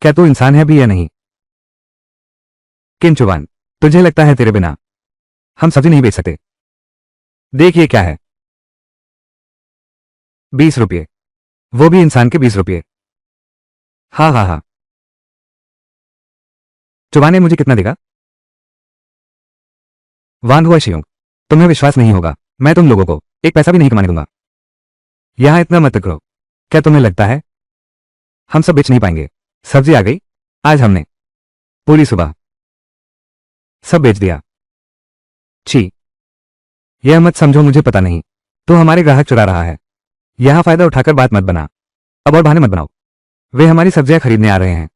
क्या तू इंसान है भी या नहीं? किन चुवान, तुझे लगता है तेरे बिना हम सब्जी नहीं बेच सकते? देख ये क्या है, 20 रुपये, वो भी इंसान के 20 रुपये। हाँ हाँ हाँ, चुवाने मुझे कितना देगा? वान हुआ शियोंग, तुम्हें विश्वास नहीं होगा, मैं तुम लोगों को एक पैसा भी नहीं कमाने दूंगा। यहां इतना मत करो। क्या तुम्हें लगता है हम सब बेच नहीं पाएंगे? सब्जी आ गई, आज हमने पूरी सुबह सब बेच दिया। छी, यह मत समझो मुझे पता नहीं, तो हमारे ग्राहक चुरा रहा है। यहां फायदा उठाकर बात मत बना, अब और बहाने मत बनाओ। वे हमारी सब्जियां खरीदने आ रहे हैं,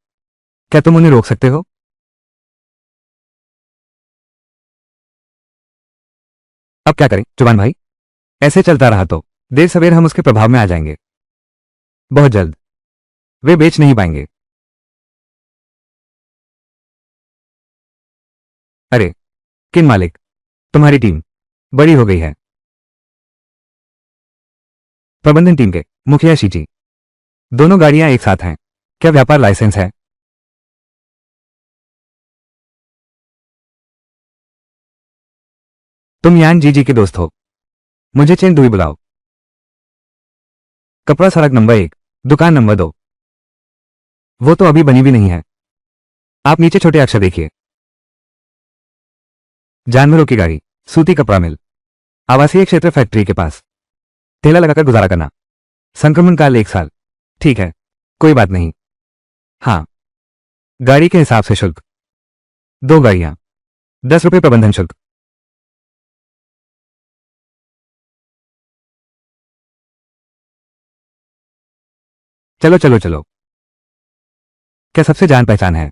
क्या तुम उन्हें रोक सकते हो? अब क्या करें जुबान भाई, ऐसे चलता रहा तो देर सवेर हम उसके प्रभाव में आ जाएंगे। बहुत जल्द वे बेच नहीं पाएंगे। अरे किन मालिक, तुम्हारी टीम बड़ी हो गई है। प्रबंधन टीम के मुखिया शीजी, दोनों गाड़ियां एक साथ हैं, क्या व्यापार लाइसेंस है? तुम यान जी के दोस्त हो, मुझे चेन दुई बुलाओ। कपड़ा सड़क नंबर 1, दुकान नंबर 2। वो तो अभी बनी भी नहीं है, आप नीचे छोटे अक्षर देखिए। जानवरों की गाड़ी, सूती कपड़ा मिल, आवासीय क्षेत्र फैक्ट्री के पास, ठेला लगाकर गुजारा करना, संक्रमण काल 1 साल। ठीक है, कोई बात नहीं। हाँ, गाड़ी के हिसाब से शुल्क, 2 गाड़ियां, 10 रुपये प्रबंधन शुल्क। चलो चलो चलो, क्या सबसे जान पहचान है?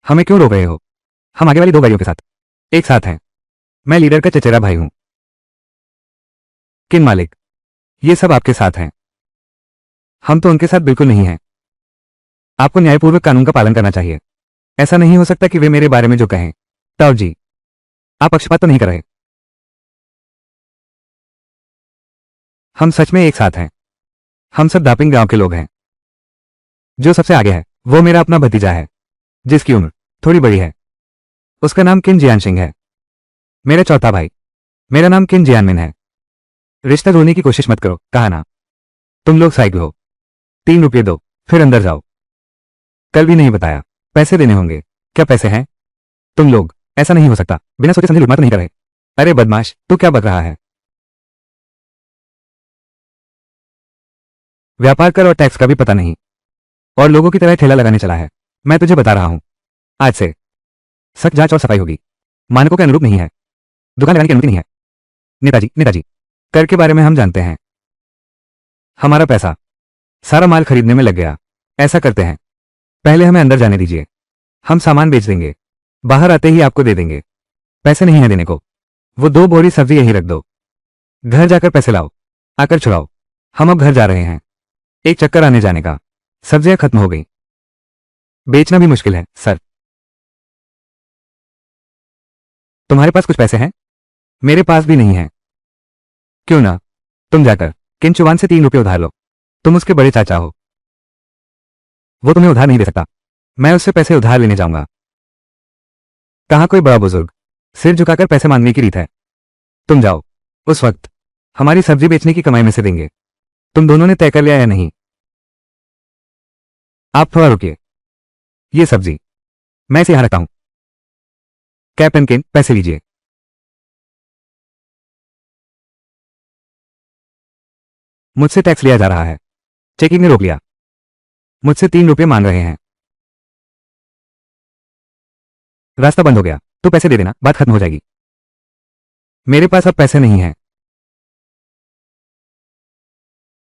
हमें क्यों रोक रहे हो? हम आगे वाली 2 गाड़ियों के साथ एक साथ हैं। मैं लीडर का चचेरा भाई हूं। किन मालिक, ये सब आपके साथ हैं, हम तो उनके साथ बिल्कुल नहीं हैं। आपको न्यायपूर्वक कानून का पालन करना चाहिए। ऐसा नहीं हो सकता कि वे मेरे बारे में जो कहें। ताऊ जी, आप पक्षपात तो नहीं कर रहे? हम सच में एक साथ हैं। हम सब दापिंग गांव के लोग हैं। जो सबसे आगे है वो मेरा अपना भतीजा है, जिसकी उम्र थोड़ी बड़ी है। उसका नाम किन जियान सिंह है। मेरा चौथा भाई, मेरा नाम किन जियानमिन है। रिश्ता जोड़ने की कोशिश मत करो, कहा ना। तुम लोग साइकिल हो, 3 रुपये दो, फिर अंदर जाओ। कल भी नहीं बताया, पैसे देने होंगे। क्या पैसे हैं? तुम लोग, ऐसा नहीं हो सकता, बिना सोचे समझे लूटमार तो नहीं कर रहे? अरे बदमाश, तू क्या बक रहा है? व्यापार कर और टैक्स का भी पता नहीं, और लोगों की तरह ठेला लगाने चला है। मैं तुझे बता रहा हूं, आज से सख्त जांच और सफाई होगी। मानकों के अनुरूप नहीं है, दुकान लगाने की अनुमति नहीं है। नेताजी नेताजी, कर के बारे में हम जानते हैं। हमारा पैसा सारा माल खरीदने में लग गया। ऐसा करते हैं, पहले हमें अंदर जाने दीजिए, हम सामान बेच देंगे, बाहर आते ही आपको दे देंगे। पैसे नहीं है देने को, वो 2 बोरी सब्जी यहीं रख दो, घर जाकर पैसे लाओ, आकर छुड़ाओ। हम अब घर जा रहे हैं, एक चक्कर आने जाने का, सब्जियां खत्म हो गई। बेचना भी मुश्किल है सर। तुम्हारे पास कुछ पैसे हैं? मेरे पास भी नहीं है। क्यों ना तुम जाकर किन चुवान से 3 रुपये उधार लो। तुम उसके बड़े चाचा हो, वो तुम्हें उधार नहीं दे सकता। मैं उससे पैसे उधार लेने जाऊंगा। कहां कोई बड़ा बुजुर्ग सिर झुकाकर पैसे मांगने की रीत है। तुम जाओ, उस वक्त हमारी सब्जी बेचने की कमाई में से देंगे। तुम दोनों ने तय कर लिया या नहीं? आप थोड़ा रुकिए, ये सब्जी मैं इसे यहां रखता हूं। कैप्टन केन, पैसे लीजिए। मुझसे टैक्स लिया जा रहा है, चेकिंग ने रोक लिया। मुझसे 3 रुपये मांग रहे हैं। रास्ता बंद हो गया तो पैसे दे देना, बात खत्म हो जाएगी। मेरे पास अब पैसे नहीं हैं।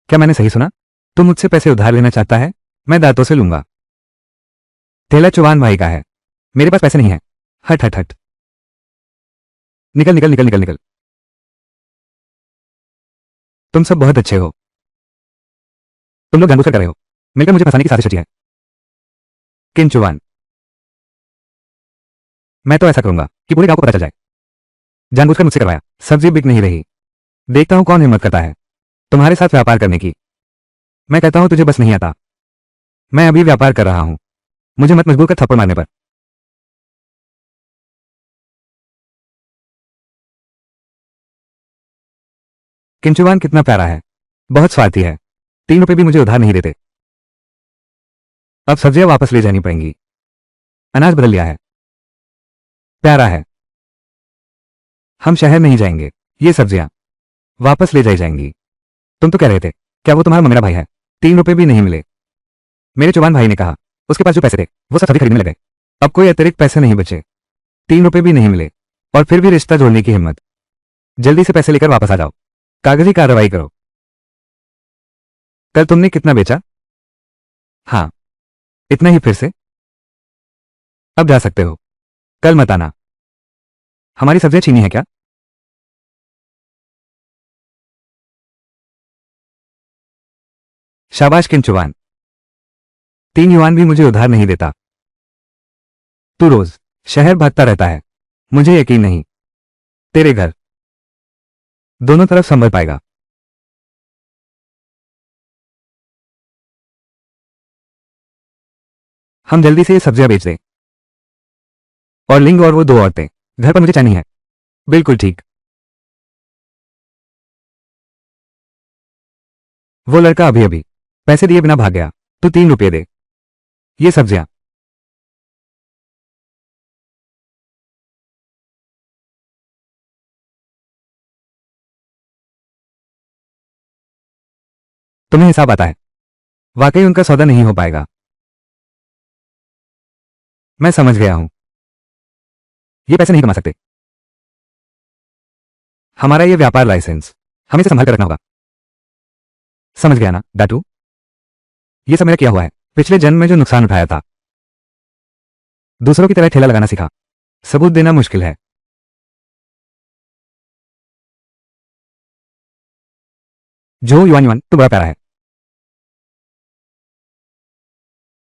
क्या मैंने सही सुना? तू मुझसे पैसे उधार लेना चाहता है? मैं दांतों से लूंगा। ठेला चौहान भाई का है, मेरे पास पैसे नहीं है। हट हट हट, निकल निकल निकल निकल निकल। तुम सब बहुत अच्छे हो। तुम लोग जानबूझकर कर रहे हो, मिलकर मुझे फंसाने की साजिश रची है। किन चौहान, मैं तो ऐसा करूंगा कि पूरे गांव को पता चल जाए। जानबूझकर मुझसे करवाया। सब्जी बिक नहीं रही। देखता हूं कौन हिम्मत करता है तुम्हारे साथ व्यापार करने की। मैं कहता हूं तुझे बस नहीं आता। मैं अभी व्यापार कर रहा हूं, मुझे मत मजबूर कर थप्पड़ मारने पर। किंचुवान कितना प्यारा है, बहुत स्वार्थी है। 3 रुपए भी मुझे उधार नहीं देते। अब सब्जियां वापस ले जानी पड़ेंगी। अनाज बदल लिया है। प्यारा है। हम शहर नहीं जाएंगे, ये सब्जियां वापस ले जाई जाएंगी। तुम तो कह रहे थे, क्या वो तुम्हारा ममेरा भाई है? 3 रुपए भी नहीं मिले। मेरे चौहान भाई ने कहा, उसके पास जो पैसे थे वो सब सब्जी खरीदने लगे। अब कोई अतिरिक्त पैसे नहीं बचे। 3 रुपए भी नहीं मिले और फिर भी रिश्ता जोड़ने की हिम्मत। जल्दी से पैसे लेकर वापस आ जाओ, कागजी कार्रवाई करो। कल तुमने कितना बेचा? हाँ, इतना ही फिर से? अब जा सकते हो, कल मत आना। हमारी सब्जियां छीनी है क्या? शाबाश किंचुवान, 3 युआन भी मुझे उधार नहीं देता। तू रोज शहर भागता रहता है, मुझे यकीन नहीं तेरे घर दोनों तरफ संभल पाएगा। हम जल्दी से ये सब्जियां बेच दें। और लिंग और वो 2 औरतें, घर पर मुझे चैन नहीं है। बिल्कुल ठीक। वो लड़का अभी अभी पैसे दिए बिना भाग गया। तू 3 रुपये दे। ये सब्जियां तुम्हें हिसाब आता है? वाकई उनका सौदा नहीं हो पाएगा। मैं समझ गया हूं, ये पैसे नहीं कमा सकते। हमारा ये व्यापार लाइसेंस, हमें इसे संभाल कर रखना होगा। समझ गया ना डाटू? ये सब मेरा किया हुआ है। पिछले जन्म में जो नुकसान उठाया था, दूसरों की तरह ठेला लगाना सीखा। सबूत देना मुश्किल है। जो युआन युआन तू बड़ा प्यारा है।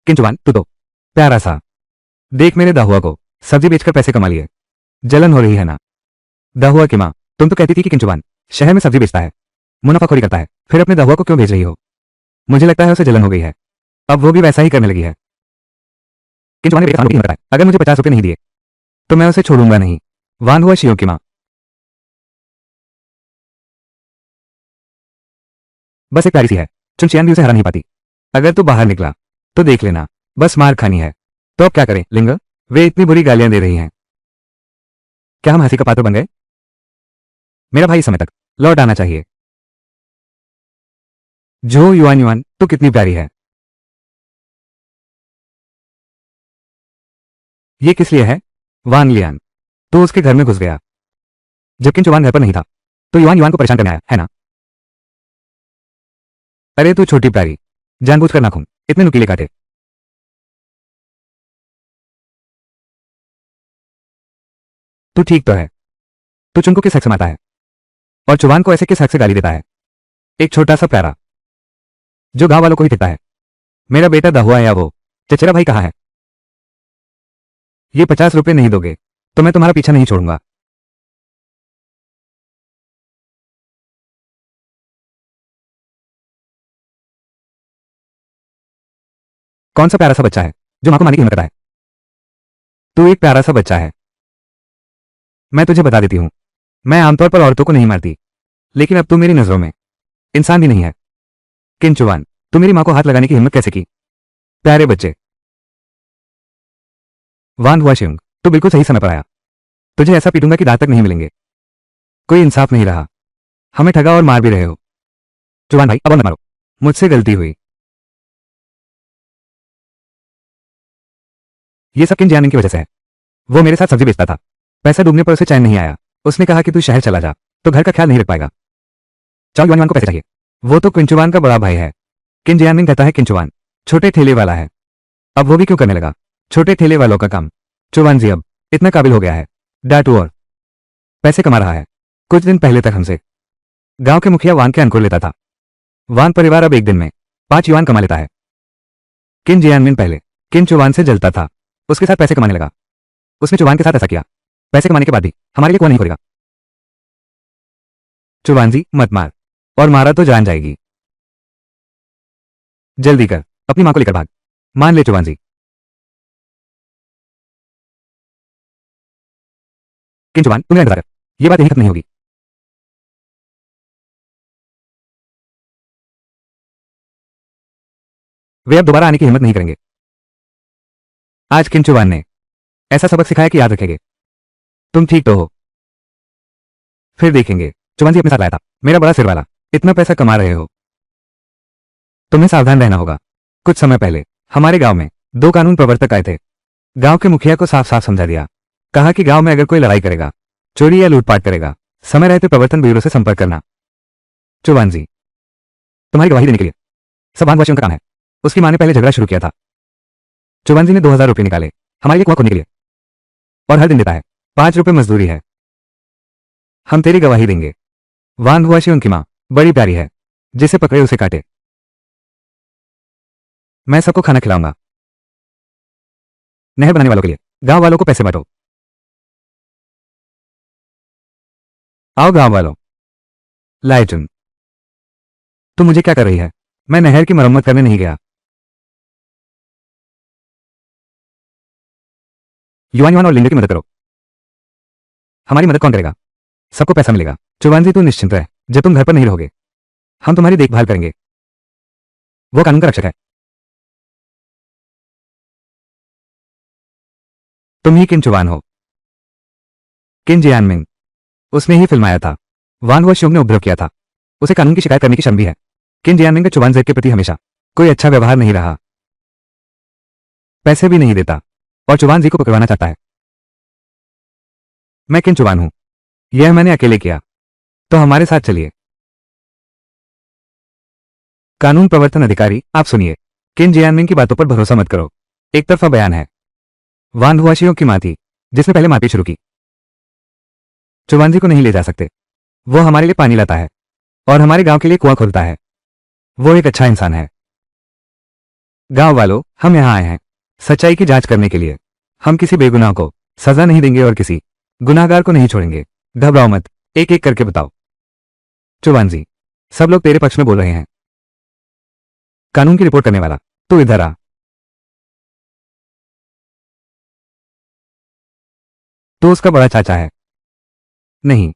किंचुवान तू तो प्यारा सा। देख मेरे दाहुआ को सब्जी बेचकर पैसे कमा लिए। जलन हो रही है ना? दाहुआ की माँ, तुम तो कहती थी कि किंचुवान शहर में सब्जी बेचता है, मुनाफाखोरी करता है, फिर अपने दाहुआ को क्यों भेज रही हो? मुझे लगता है उसे जलन हो गई है, अब वो भी वैसा ही करने लगी है। किंचुवान ने मेरे सामने बताया, अगर मुझे 50 रुपए नहीं दिए तो मैं उसे छोड़ूंगा नहीं। वान हुआ शियो की माँ। बस एक प्यारी सी है, चुनचियान भी उसे हरा नहीं पाती। अगर तू बाहर निकला तो देख लेना, बस मार खानी है। तो अब क्या करें लिंग? वे इतनी बुरी गालियां दे रही हैं। क्या हम हंसी का पात्र बन गए? मेरा भाई इस समय तक लौट आना चाहिए। जो युआन युआन तू कितनी प्यारी है। ये किस लिए है? वान लियान, तू उसके घर में घुस गया जब किंचुवान घर पर नहीं था, तो युआन युआन को परेशान करने आया है ना? अरे तू छोटी प्यारी, जानबूझकर नाखून इतने नुकीले काटे। तू ठीक तो है? तू चुन को किस हक से मारता है और चुवान को ऐसे किस हक से गाली देता है? एक छोटा सा प्यारा जो गांव वालों को ही दिखता है। मेरा बेटा दहुआ या वो चचेरा भाई कहाँ है? ये 50 रुपए नहीं दोगे तो मैं तुम्हारा पीछा नहीं छोड़ूंगा। कौन सा प्यारा सा बच्चा है जो मां को मारने की हिम्मत करता है? तू एक प्यारा सा बच्चा है। मैं तुझे बता देती हूं, मैं आमतौर पर औरतों को नहीं मारती, लेकिन अब तू मेरी नजरों में इंसान भी नहीं है। किंचुवान, तू मेरी मां को हाथ लगाने की हिम्मत कैसे की? प्यारे बच्चे। वान हुआ शिंग, तू बिल्कुल सही समय पर आया। तुझे ऐसा पीटूंगा कि दांत तक नहीं मिलेंगे। कोई इंसाफ नहीं रहा। हमें ठगा और मार भी रहे हो। चुवान भाई अब और मत मारो, मुझसे गलती हुई। ये सब किन जियानिंग की वजह से है। वो मेरे साथ सब्जी बेचता था, पैसा डूबने पर उसे चैन नहीं आया। उसने कहा कि तू शहर चला जा तो घर का ख्याल नहीं रख पाएगा। चाओ युआन युआन को पैसे चाहिए। वो तो किंचुवान का बड़ा भाई है। किन जियानिंग कहता है किंचुवान छोटे ठेले वाला है, अब वो भी क्यों करने लगा छोटे ठेले वालों का काम? चुवान जी अब इतना काबिल हो गया है, डाटू और पैसे कमा रहा है। कुछ दिन पहले तक हमसे गांव के मुखिया वान के अंकुर लेता था। वान परिवार अब एक दिन में 5 युआन कमा लेता है। किन जियानमिन पहले किन चुवान से जलता था, उसके साथ पैसे कमाने लगा। उसने चुवान के साथ ऐसा किया, पैसे कमाने के बाद भी हमारे लिए कौन नहीं करेगा? चुवांजी मत मार, और मारा तो जान जाएगी। जल्दी कर, अपनी मां को लेकर भाग। मान ले चुवांजी। किन चुवान, तुम इंतजार कर, ये बात यहीं खत्म नहीं होगी। वे अब दोबारा आने की हिम्मत नहीं करेंगे। आज किन चुवान ने ऐसा सबक सिखाया कि याद रखेंगे। तुम ठीक तो हो? फिर देखेंगे। चुवांजी अपने साथ लाया था, मेरा बड़ा सिर वाला। इतना पैसा कमा रहे हो, तुम्हें सावधान रहना होगा। कुछ समय पहले हमारे गांव में 2 कानून प्रवर्तक आए थे। गांव के मुखिया को साफ साफ समझा दिया। कहा कि गांव में अगर कोई लड़ाई करेगा, चोरी या लूटपाट करेगा, समय रहते प्रवर्तन ब्यूरो से संपर्क करना। चुवांजी, तुम्हारी गवाही देने के लिए सब वासियों का काम है। उसकी मां ने पहले झगड़ा शुरू किया था। चुवांजी ने 2000 रुपये निकाले हमारे लिए कुआं खोदने के लिए, और हर दिन देता है। 5 रुपये मजदूरी है। हम तेरी गवाही देंगे। वानवासी उनकी मां बड़ी प्यारी है, जिसे पकड़े उसे काटे। मैं सबको खाना खिलाऊंगा। नहर बनाने वालों के लिए गांव वालों को पैसे बांटो। आओ गांव वालों। लाइचुन, तू मुझे क्या कर रही है? मैं नहर की मरम्मत करने नहीं गया। युवान युवान और लिंडे की मदद करो। हमारी मदद कौन करेगा? सबको पैसा मिलेगा। चुवांजी, तू निश्चिंत रह, जब तुम घर पर नहीं रहोगे हम तुम्हारी देखभाल करेंगे। वो कानून का रक्षक है। तुम ही किन चुवान हो? किन जियानमिंग, उसने ही फिल्माया था। वांग वशियोंग ने उपद्रव किया था। उसे कानून की शिकायत करने की शर्म भी है। किन जियानमिंग का चुवान जेड के प्रति हमेशा कोई अच्छा व्यवहार नहीं रहा, पैसे भी नहीं देता, और चुवान जी को पकड़वाना चाहता है। मैं किन चुवान हूं, यह मैंने अकेले किया, तो हमारे साथ चलिए। कानून प्रवर्तन अधिकारी, आप सुनिए। किन जियानमिंग की बातों पर भरोसा मत करो, एक तरफा बयान है। वानहुआशियों की मां थी जिसने पहले मारपीट शुरू की। चुवांजी को नहीं ले जा सकते। वो हमारे लिए पानी लाता है और हमारे गांव के लिए कुआं खोदता है। वो एक अच्छा इंसान है। गांव वालों, हम यहां आए हैं सच्चाई की जांच करने के लिए। हम किसी बेगुनाह को सजा नहीं देंगे और किसी गुनाहगार को नहीं छोड़ेंगे। घबराओ मत, एक एक करके बताओ। चुवांजी, सब लोग तेरे पक्ष में बोल रहे हैं। कानून की रिपोर्ट करने वाला, तू इधर आ। तू उसका बड़ा चाचा है? नहीं,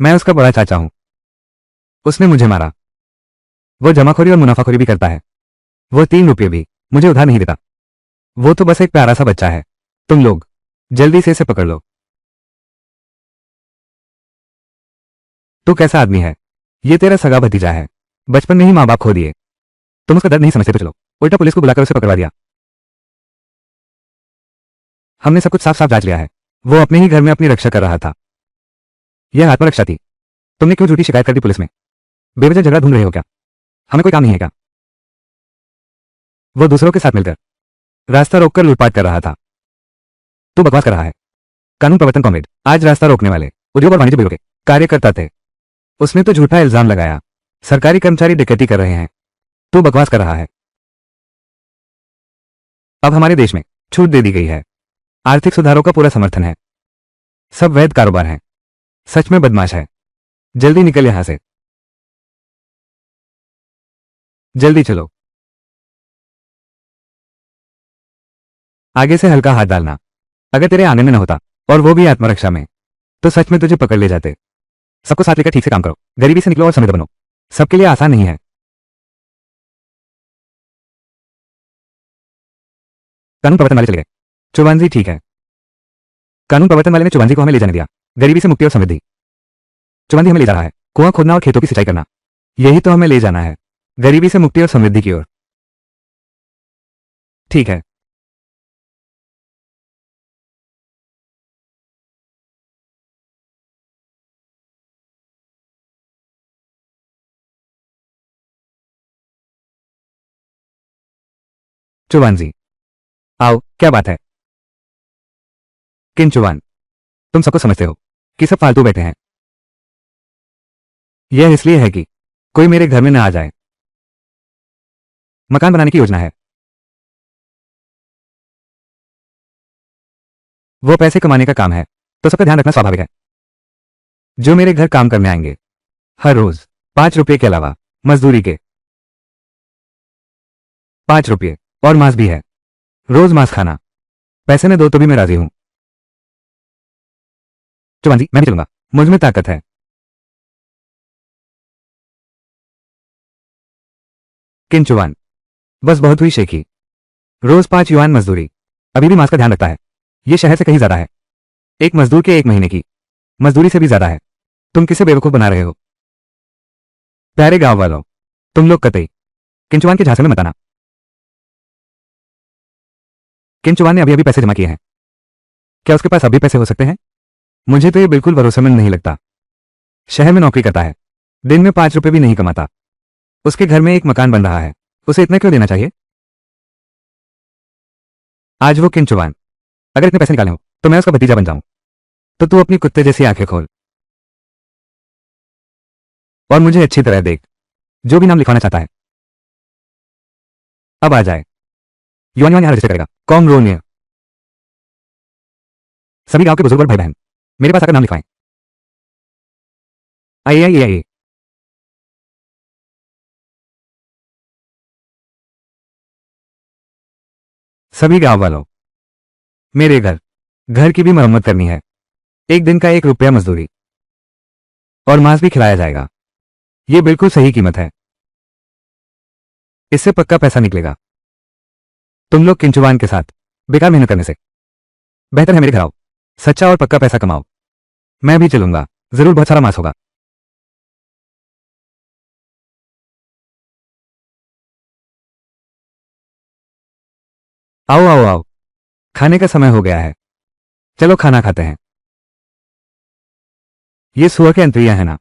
मैं उसका बड़ा चाचा हूं। उसने मुझे मारा। वो जमाखोरी और मुनाफाखोरी भी करता है। वो 3 रुपये भी मुझे उधार नहीं देता। वो तो बस एक प्यारा सा बच्चा है। तुम लोग जल्दी से इसे पकड़ लो। तू कैसा आदमी है? ये तेरा सगा भतीजा है, बचपन में ही माँ बाप खो दिए। तुम उसका दर्द नहीं समझते तो चलो, उल्टा पुलिस को बुलाकर उसे पकड़वा दिया। हमने सब कुछ साफ साफ जांच लिया है। वो अपने ही घर में अपनी रक्षा कर रहा था। यह आत्मरक्षा थी। तुमने क्यों झूठी शिकायत कर दी पुलिस में? बेवजह झगड़ा ढूंढ रहे हो क्या? हमें कोई काम नहीं है क्या? वो दूसरों के साथ मिलकर रास्ता रोककर लूटपाट कर रहा था। तू बकवास कर रहा है। कानून प्रवर्तन कॉमरेड आज रास्ता रोकने वाले उद्योग और वाणिज्य ब्यूरो के कार्यकर्ता थे। उसने तो झूठा इल्जाम लगाया सरकारी कर्मचारी डकैती कर रहे हैं। तू बकवास कर रहा है। अब हमारे देश में छूट दे दी गई है। आर्थिक सुधारों का पूरा समर्थन है। सब वैध कारोबार है। सच में बदमाश है। जल्दी निकल यहां से। जल्दी चलो। आगे से हल्का हाथ डालना। अगर तेरे आंगन में न होता और वो भी आत्मरक्षा में, तो सच में तुझे पकड़ ले जाते। सबको साथ लेकर ठीक से काम करो। गरीबी से निकलो और समृद्ध बनो। सबके लिए आसान नहीं है। कानून प्रवर्तन वाले चले गए। चुवांजी, ठीक है। कानून प्रवर्तन वाले ने चुवांजी को हमें ले जाने दिया। गरीबी से मुक्ति और समृद्धि। चुवांजी हमें ले जा रहा है कुआं खोदना और खेतों की सिंचाई करना। यही तो हमें ले जाना है, गरीबी से मुक्ति और समृद्धि की ओर। ठीक है। चुवांजी, आओ, क्या बात है? किन चुवान, तुम सबको समझते हो कि सब फालतू बैठे हैं। यह इसलिए है कि कोई मेरे घर में न आ जाए। मकान बनाने की योजना है। वो पैसे कमाने का काम है, तो सबका ध्यान रखना स्वाभाविक है। जो मेरे घर काम करने आएंगे हर रोज 5 रुपये के अलावा मजदूरी के 5 रुपये और मांस भी है। रोज मांस खाना। पैसे में दो तो भी मैं राजी हूं। चौहान जी, मैं भी चलूंगा। मुझ में ताकत है। किन चौहान, बस बहुत हुई शेखी। रोज 5 युआन मजदूरी। अभी भी मांस का ध्यान रखता है। ये शहर से कहीं ज्यादा है। एक मजदूर के 1 महीने की मजदूरी से भी ज्यादा है। तुम किसे बेवकूफ बना रहे हो? प्यारे गांव वालों, तुम लोग कतई किंचुवान के झांसे में मत आना। किंचुवान ने अभी अभी पैसे जमा किए हैं। क्या उसके पास अभी पैसे हो सकते हैं? मुझे तो ये बिल्कुल भरोसेमंद नहीं लगता। शहर में नौकरी करता है, दिन में 5 रुपये भी नहीं कमाता। उसके घर में एक मकान बन रहा है, उसे इतना क्यों देना चाहिए? आज वो किंचुवान अगर इतने पैसे निकाले हो तो मैं उसका भतीजा बन जाऊं। तो तू अपनी कुत्ते जैसी आंखें खोल और मुझे अच्छी तरह देख। जो भी नाम लिखवाना चाहता है अब आ जाए। युवान युवान यहां रजिस्टर करेगा। कॉम रोनिया। सभी गांव के बुजुर्ग और भाई बहन मेरे पास आकर नाम लिखवाएं। आइए आइए आइए। सभी गांव वालों, मेरे घर की भी मरम्मत करनी है। एक दिन का 1 रुपया मजदूरी और मांस भी खिलाया जाएगा। ये बिल्कुल सही कीमत है। इससे पक्का पैसा निकलेगा। तुम लोग किंचुवान के साथ बेकार मेहनत करने से बेहतर है मेरे घर आओ, सच्चा और पक्का पैसा कमाओ। मैं भी चलूंगा, जरूर बहुत सारा मांस होगा। आओ आओ आओ, खाने का समय हो गया है। चलो खाना खाते हैं। ये सुअर के अंतरिया है ना?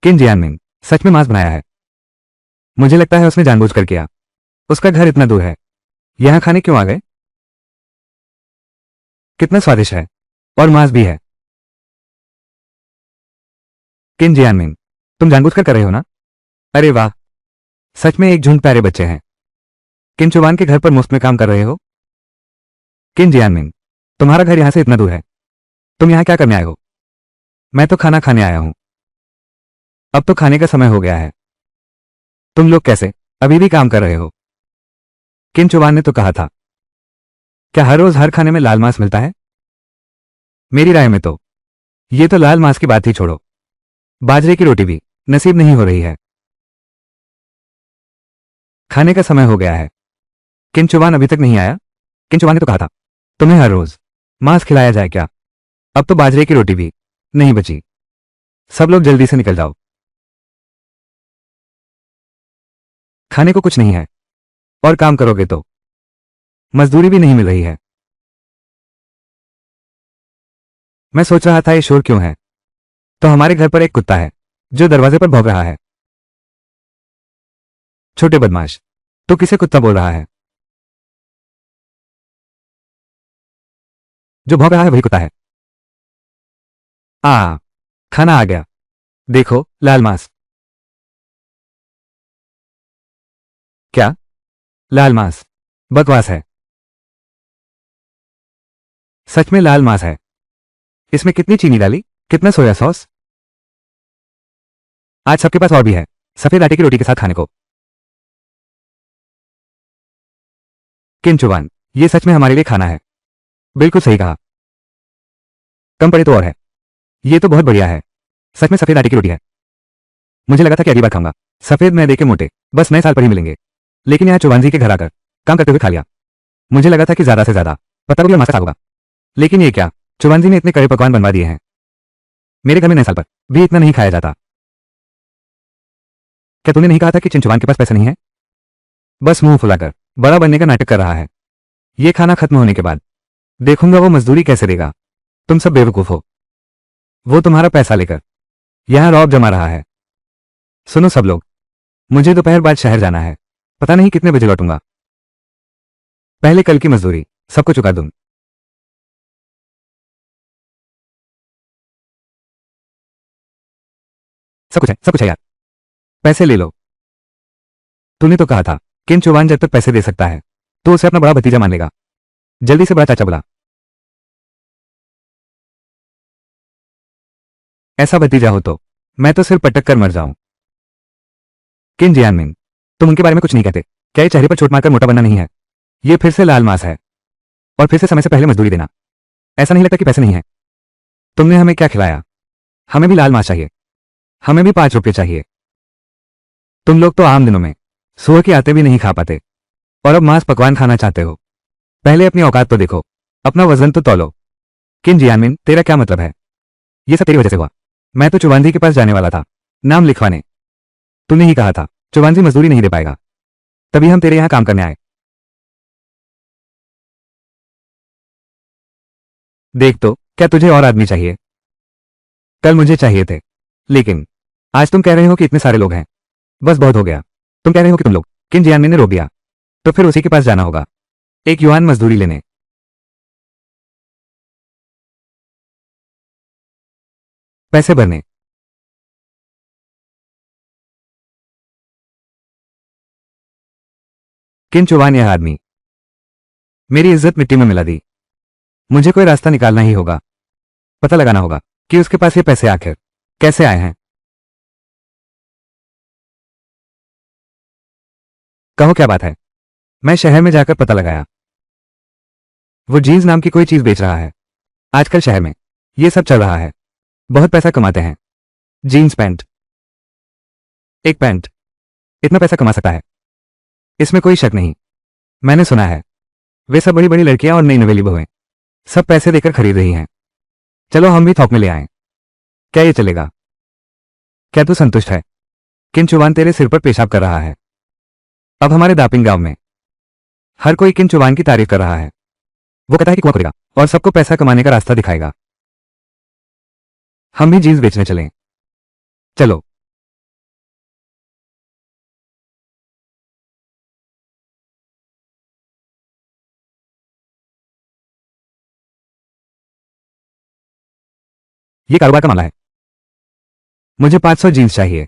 किन जियानमिंग सच में मांस बनाया है। मुझे लगता है उसने जानबूझकर किया। उसका घर इतना दूर है, यहां खाने क्यों आ गए? कितना स्वादिष्ट है और मांस भी है। किन जियानमिंग, तुम जानबूझकर कर रहे हो ना? अरे वाह, सच में एक झुंड प्यारे बच्चे हैं। किन चुवान के घर पर मुफ्त में काम कर रहे हो? किन जियानमिंग, तुम्हारा घर यहां से इतना दूर है, तुम यहां क्या करने आए हो? मैं तो खाना खाने आया हूं। अब तो खाने का समय हो गया है। तुम लोग कैसे अभी भी काम कर रहे हो? किन चुवान ने तो कहा था। क्या हर रोज हर खाने में लाल मांस मिलता है? मेरी राय में तो ये तो लाल मांस की बात ही छोड़ो, बाजरे की रोटी भी नसीब नहीं हो रही है। खाने का समय हो गया है। किन चुवान अभी तक नहीं आया? किन चुवान ने तो कहा था तुम्हें हर रोज मांस खिलाया जाए क्या? अब तो बाजरे की रोटी भी नहीं बची। सब लोग जल्दी से निकल जाओ। खाने को कुछ नहीं है और काम करोगे तो मजदूरी भी नहीं मिल रही है। मैं सोच रहा था ये शोर क्यों है, तो हमारे घर पर एक कुत्ता है जो दरवाजे पर भौंक रहा है। छोटे बदमाश, तो किसे कुत्ता बोल रहा है? जो भौंक रहा है वही कुत्ता है। आ खाना आ गया। देखो लाल मांस। क्या? लाल मांस? बकवास है। सच में लाल मांस है। इसमें कितनी चीनी डाली, कितना सोया सॉस? आज सबके पास और भी है, सफेद आटे की रोटी के साथ खाने को। किन चुवान, ये सच में हमारे लिए खाना है। बिल्कुल सही कहा। कम पड़े तो और है। ये तो बहुत बढ़िया है। सच में सफेद आटे की रोटी है। मुझे लगा था कि अगली बार खाऊंगा। सफेद मैदे के मोटे बस नए साल पर ही मिलेंगे, लेकिन यहाँ चौहान जी के घर आकर काम करते हुए खा लिया। मुझे लगा था कि ज्यादा से ज्यादा पत्ता गोभी और मांस होगा, लेकिन ये क्या, चौहान जी ने इतने कड़े पकवान बनवा दिए हैं। मेरे घर में नए साल पर भी इतना नहीं खाया जाता। क्या तूने नहीं कहा था कि चिंचुवान के पास पैसे नहीं है? बस मुंह फुलाकर बड़ा बनने का नाटक कर रहा है। ये खाना खत्म होने के बाद देखूंगा वो मजदूरी कैसे देगा। तुम सब बेवकूफ हो। वो तुम्हारा पैसा लेकर यहां रौब जमा रहा है। सुनो सब लोग, मुझे दोपहर बाद शहर जाना है। पता नहीं कितने बजे लौटूंगा। पहले कल की मजदूरी सबको चुका दूं। सब कुछ है यार। पैसे ले लो। तूने तो कहा था किन चौहान जब तक पैसे दे सकता है तो उसे अपना बड़ा भतीजा मान लेगा। जल्दी से बड़ा चाचा बुला। ऐसा भतीजा हो तो मैं तो सिर पटक कर मर जाऊं। किन जियानमिन, तुम उनके बारे में कुछ नहीं कहते? क्या ये चेहरे पर चोट मारकर मोटा बनना नहीं है? ये फिर से लाल मांस है और फिर से समय से पहले मजदूरी देना। ऐसा नहीं लगता कि पैसे नहीं है? तुमने हमें क्या खिलाया? हमें भी लाल मांस चाहिए, हमें भी 5 रुपये चाहिए। तुम लोग तो आम दिनों में सुबह के आते भी नहीं खा पाते और अब मांस पकवान खाना चाहते हो। पहले अपनी औकात तो देखो, अपना वजन तो तौलो। किन जियानमिन, तेरा क्या मतलब है? ये सब तेरी वजह से हुआ। मैं तो चुवांजी के पास जाने वाला था नाम लिखवाने। तूने ही कहा था चुवांजी मजदूरी नहीं दे पाएगा, तभी हम तेरे यहां काम करने आए। देख तो, क्या तुझे और आदमी चाहिए? कल मुझे चाहिए थे, लेकिन आज तुम कह रहे हो कि इतने सारे लोग हैं। बस बहुत हो गया। तुम कह रहे हो कि तुम लोग। किन जियानमिन ने रोक दिया। तो फिर उसी के पास जाना होगा, एक युआन मजदूरी लेने। पैसे भरने। किन चुवान यह आदमी। मेरी इज्जत मिट्टी में मिला दी। मुझे कोई रास्ता निकालना ही होगा, पता लगाना होगा कि उसके पास ये पैसे आखिर कैसे आए हैं। कहो क्या बात है? मैं शहर में जाकर पता लगाया, वो जीन्स नाम की कोई चीज बेच रहा है। आजकल शहर में ये सब चल रहा है, बहुत पैसा कमाते हैं। जीन्स पैंट, एक पैंट इतना पैसा कमा सकता है, इसमें कोई शक नहीं। मैंने सुना है वे सब बड़ी बड़ी लड़कियां और नई नवेली बहुएं सब पैसे देकर खरीद रही हैं। चलो हम भी थोक में ले आएं, क्या ये चलेगा? क्या तू संतुष्ट है? किन चुवान तेरे सिर पर पेशाब कर रहा है। अब हमारे दापिंग गांव में हर कोई किन चुवान की तारीफ कर रहा है। वो कहता है कि कुआं खोदेगा और सबको पैसा कमाने का रास्ता दिखाएगा। हम भी जीन्स बेचने चलें, चलो। ये कारोबार का मामला है। मुझे 500 जीन्स चाहिए,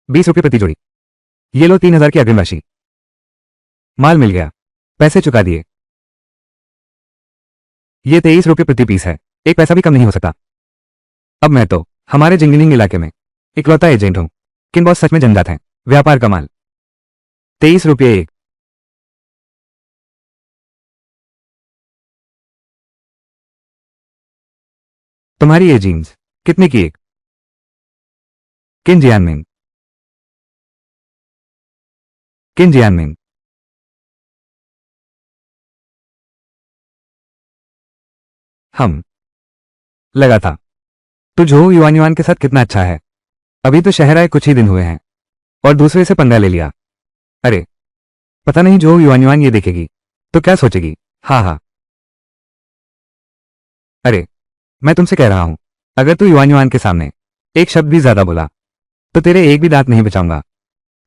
20 रुपये प्रति जोड़ी। ये लो 3000 की अग्रिम राशि। माल मिल गया, पैसे चुका दिए। ये 23 रुपये प्रति पीस है, एक पैसा भी कम नहीं हो सकता। अब मैं तो हमारे जिंगनिंग इलाके में इकलौता एजेंट हूं। किन बॉस सच में जमजात हैं, व्यापार का माल। 23 रुपये एक। तुम्हारी ये जीन्स कितने की एक? किन जियानमिन, किन जियानमिन। हम लगा था तू झो युआन युआन के साथ कितना अच्छा है। अभी तो शहर आए कुछ ही दिन हुए हैं और दूसरे से पंगा ले लिया। अरे पता नहीं जो युआन युआन ये देखेगी तो क्या सोचेगी। हाँ हाँ, अरे मैं तुमसे कह रहा हूं, अगर तू युआन युआन के सामने एक शब्द भी ज्यादा बोला तो तेरे एक भी दांत नहीं बचाऊंगा।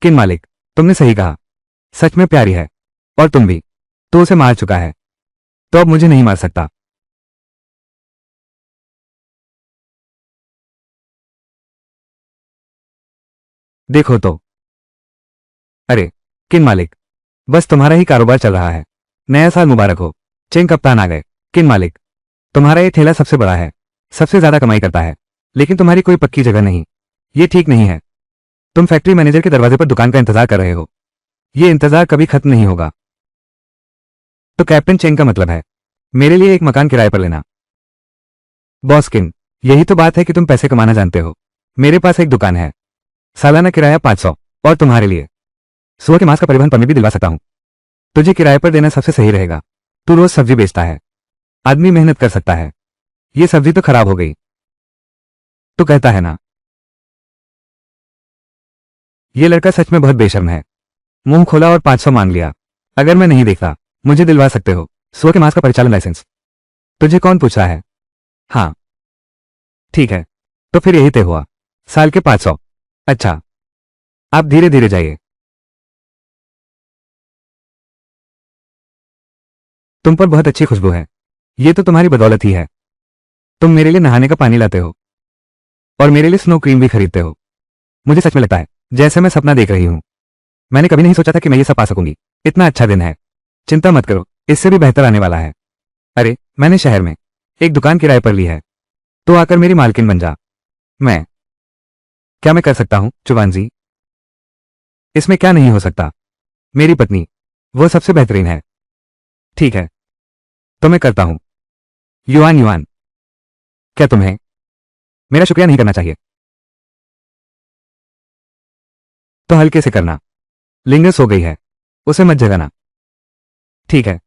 किन मालिक, तुमने सही कहा, सच में प्यारी है। और तुम भी तो उसे मार चुका है, तो अब मुझे नहीं मार सकता। देखो तो। अरे किन मालिक, बस तुम्हारा ही कारोबार चल रहा है। नया साल मुबारक हो। चेंग कप्तान आ गए। किन मालिक, तुम्हारा ये ठेला सबसे बड़ा है, सबसे ज्यादा कमाई करता है, लेकिन तुम्हारी कोई पक्की जगह नहीं। ये ठीक नहीं है। तुम फैक्ट्री मैनेजर के दरवाजे पर दुकान का इंतजार कर रहे हो। ये इंतजार कभी खत्म नहीं होगा। तो कैप्टन चेंग का मतलब है मेरे लिए एक मकान किराए पर लेना। बॉस किन, यही तो बात है कि तुम पैसे कमाना जानते हो। मेरे पास एक दुकान है, सालाना किराया 500, और तुम्हारे लिए सुबह के मांस का परिवहन परमिट भी दिलवा सकता हूं। तुझे किराए पर देना सबसे सही रहेगा। तू रोज सब्जी बेचता है, आदमी मेहनत कर सकता है। ये सब्जी तो खराब हो गई। तो कहता है ना, ये लड़का सच में बहुत बेशर्म है। मुंह खोला और 500 मांग लिया। अगर मैं नहीं देखता, मुझे दिलवा सकते हो सुबह के मांस का परिचालन लाइसेंस। तुझे कौन पूछ रहा है? हाँ ठीक है, तो फिर यही तय हुआ, साल के 500। अच्छा, आप धीरे धीरे जाइए। तुम पर बहुत अच्छी खुशबू है, ये तो तुम्हारी बदौलत ही है। तुम मेरे लिए नहाने का पानी लाते हो और मेरे लिए स्नो क्रीम भी खरीदते हो। मुझे सच में लगता है जैसे मैं सपना देख रही हूं। मैंने कभी नहीं सोचा था कि मैं ये सब पा सकूंगी। इतना अच्छा दिन है, चिंता मत करो, इससे भी बेहतर आने वाला है। अरे मैंने शहर में एक दुकान किराए पर ली है, तो आकर मेरी मालकिन बन जा। मैं क्या मैं कर सकता हूं चुवान जी? इसमें क्या नहीं हो सकता? मेरी पत्नी वो सबसे बेहतरीन है। ठीक है, तो मैं करता हूं। युआन युआन, क्या तुम्हें मेरा शुक्रिया नहीं करना चाहिए? तो हल्के से करना। लिंगर सो गई है, उसे मत जगाना। ठीक है।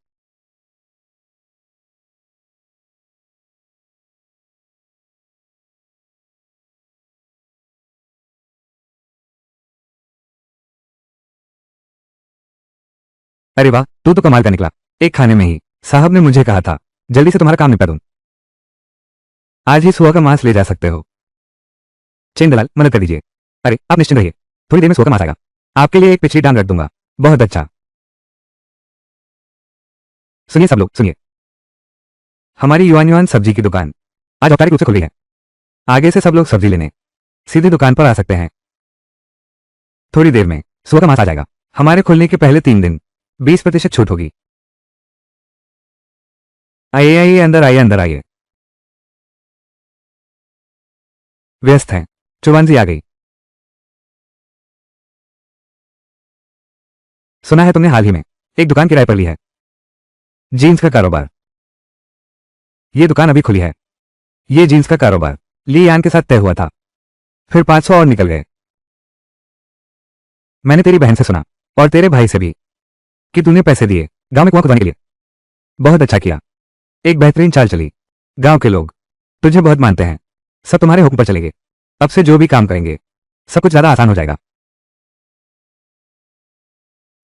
अरे वाह, तू तो कमाल का निकला। एक खाने में ही साहब ने मुझे कहा था जल्दी से तुम्हारा काम निपटा दूं। आज ही सुअर का मांस ले जा सकते हो। चेन दलाल, मदद कर दीजिए। अरे आप निश्चिंत रहिए, थोड़ी देर में सुअर का मांस आएगा। आपके लिए एक पिछली टांग रख दूंगा। बहुत अच्छा। सुनिए सब लोग, सुनिए। हमारी युआन युआन सब्जी की दुकान आज औपचारिक रूप से खुल गई है। आगे से सब लोग सब्जी लेने सीधे दुकान पर आ सकते हैं। थोड़ी देर में सुअर का मांस आ जाएगा। हमारे खुलने के पहले 3 दिन 20% छूट होगी। आइए आइए, अंदर आइए, अंदर आइए। व्यस्त हैं। चुवानजी आ गई। सुना है तुमने हाल ही में एक दुकान किराए पर ली है। जीन्स का कारोबार। ये दुकान अभी खुली है। ये जीन्स का कारोबार ली यान के साथ तय हुआ था, फिर 500 और निकल गए। मैंने तेरी बहन से सुना और तेरे भाई से भी कि तूने पैसे दिए गांव में कुआं खुदवाने के लिए। बहुत अच्छा किया। एक बेहतरीन चाल चली। गांव के लोग तुझे बहुत मानते हैं। सब तुम्हारे हुक्म पर चलेंगे। अब से जो भी काम करेंगे सब कुछ ज्यादा आसान हो जाएगा।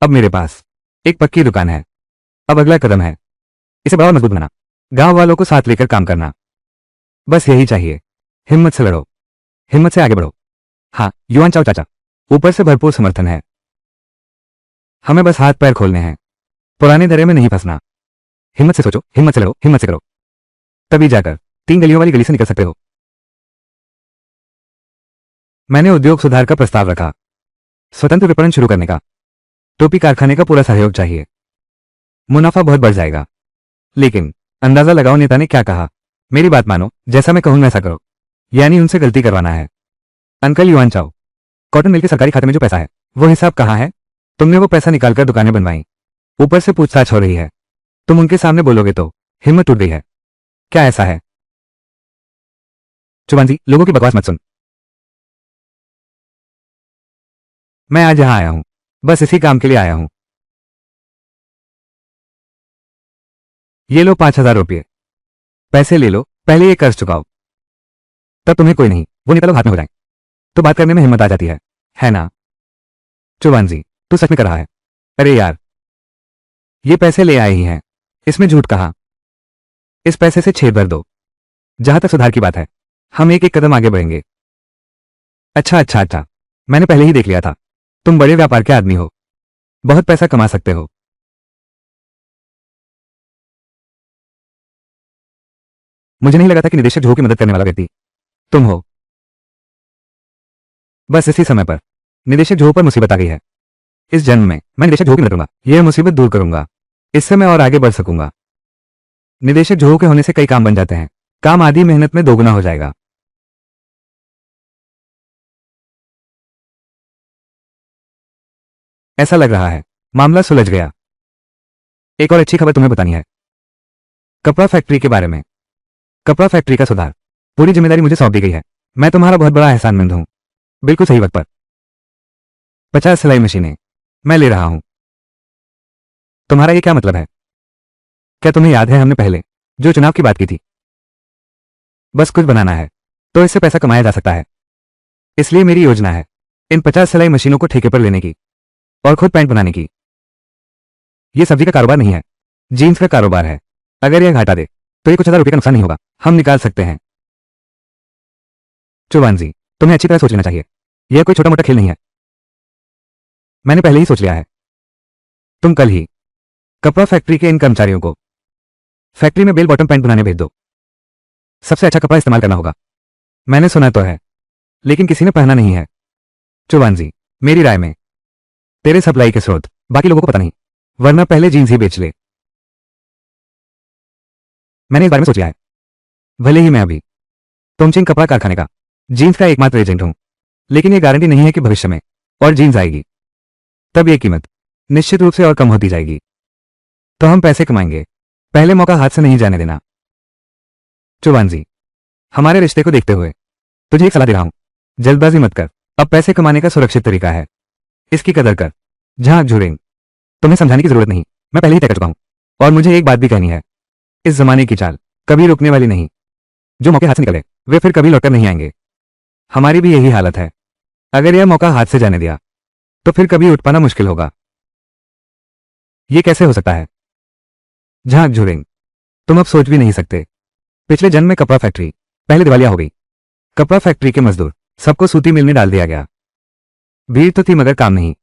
अब मेरे पास एक पक्की दुकान है। अब अगला कदम है इसे बड़ा और मजबूत बनाना। गांव वालों को साथ लेकर काम करना। बस यही चाहिए। हिम्मत से लड़ो, हिम्मत से आगे बढ़ो। हाँ युआन चाओ चाचा, ऊपर से भरपूर समर्थन है। हमें बस हाथ पैर खोलने हैं, पुराने दरे में नहीं फंसना। हिम्मत से सोचो, हिम्मत से लड़ो, हिम्मत से करो। तभी जाकर 3 गलियों वाली गली से निकल सकते हो। मैंने उद्योग सुधार का प्रस्ताव रखा, स्वतंत्र विपणन शुरू करने का। टोपी कारखाने का पूरा सहयोग चाहिए। मुनाफा बहुत बढ़ जाएगा। लेकिन अंदाजा लगाओ नेता ने क्या कहा। मेरी बात मानो, जैसा मैं कहूं वैसा करो। यानी उनसे गलती करवाना है। अंकल युआन चाओ, कॉटन मिल के सरकारी खाते में जो पैसा है वो हिसाब कहाँ है? तुमने वो पैसा निकालकर दुकानें बनवाई, ऊपर से पूछताछ हो रही है। तुम उनके सामने बोलोगे तो हिम्मत टूट गई है। क्या ऐसा है? चुवानजी, लोगों की बकवास मत सुन। मैं आज यहां आया हूं, बस इसी काम के लिए आया हूं। ये लो 5,000 रुपये। पैसे ले लो, पहले ये कर्ज चुकाओ, तब तुम्हें कोई नहीं वो नेता लोग हाथ में हो जाए तो बात करने में हिम्मत आ जाती है ना? चुवानजी, तू सच में कर रहा है? अरे यार, ये पैसे ले आए ही हैं, इसमें झूठ कहा। इस पैसे से छेद भर दो। जहां तक सुधार की बात है, हम एक एक कदम आगे बढ़ेंगे। अच्छा अच्छा अच्छा, मैंने पहले ही देख लिया था। तुम बड़े व्यापार के आदमी हो, बहुत पैसा कमा सकते हो। मुझे नहीं लगा था कि निदेशक झो की मदद करने वाला व्यक्ति तुम हो। बस इसी समय पर निदेशक झो पर मुसीबत आ गई है। इस जन्म में मैं निदेशक झो की मदद करूंगा, यह मुसीबत दूर करूंगा। इससे मैं और आगे बढ़ सकूंगा। निदेशक झो के होने से कई काम बन जाते हैं। काम आधी मेहनत में दोगुना हो जाएगा। ऐसा लग रहा है मामला सुलझ गया। एक और अच्छी खबर तुम्हें बतानी है, कपड़ा फैक्ट्री के बारे में। कपड़ा फैक्ट्री का सुधार, पूरी जिम्मेदारी मुझे सौंप दी गई है। मैं तुम्हारा बहुत बड़ा एहसानमंद हूं। बिल्कुल सही वक्त पर 50 सिलाई मशीनें मैं ले रहा हूं। तुम्हारा ये क्या मतलब है? क्या तुम्हें याद है हमने पहले जो चुनाव की बात की थी? बस कुछ बनाना है तो इससे पैसा कमाया जा सकता है। इसलिए मेरी योजना है इन 50 सिलाई मशीनों को ठेके पर लेने की और खुद पैंट बनाने की। यह सब्जी का कारोबार नहीं है, जीन्स का कारोबार है। अगर यह घाटा दे तो ये कुछ हजार रुपये का नुकसान नहीं होगा, हम निकाल सकते हैं। चुवानजी, तुम्हें अच्छी तरह सोच लेना चाहिए। यह कोई छोटा मोटा खेल नहीं है। मैंने पहले ही सोच लिया है। तुम कल ही कपड़ा फैक्ट्री के इन कर्मचारियों को फैक्ट्री में बेल बॉटम पैंट बनाने भेज दो। सबसे अच्छा कपड़ा इस्तेमाल करना होगा। मैंने सुना तो है, लेकिन किसी ने पहना नहीं है। चुवानजी, मेरी राय में तेरे सप्लाई के स्रोत बाकी लोगों को पता नहीं, वरना पहले जीन्स ही बेच ले। मैंने इस बारे में सोच लिया है। भले ही मैं अभी तोमचिंग कपड़ा कारखाने का जीन्स का एकमात्र एजेंट हूं, लेकिन ये गारंटी नहीं है कि भविष्य में और जीन्स आएगी तब ये कीमत निश्चित रूप से और कम होती जाएगी। तो हम पैसे कमाएंगे, पहले मौका हाथ से नहीं जाने देना। चुवानजी, हमारे रिश्ते को देखते हुए तुझे एक सलाह दे रहा हूं, जल्दबाजी मत कर। अब पैसे कमाने का सुरक्षित तरीका है, इसकी कदर कर। जहां झुरेंग, तुम्हें समझाने की जरूरत नहीं, मैं पहले ही तय कर चुका हूं। और मुझे एक बात भी कहनी है, इस जमाने की चाल कभी रुकने वाली नहीं। जो मौके हाथ से निकले वे फिर कभी लौटकर नहीं आएंगे। हमारी भी यही हालत है, अगर यह मौका हाथ से जाने दिया तो फिर कभी उठ पाना मुश्किल होगा। यह कैसे हो सकता है? जहां झुरेंग, तुम अब सोच भी नहीं सकते। पिछले जन्म में कपड़ा फैक्ट्री पहले दिवालिया हो गई। कपड़ा फैक्ट्री के मजदूर सबको सूती मिल में डाल दिया गया। भीड़ तो थी मगर काम नहीं।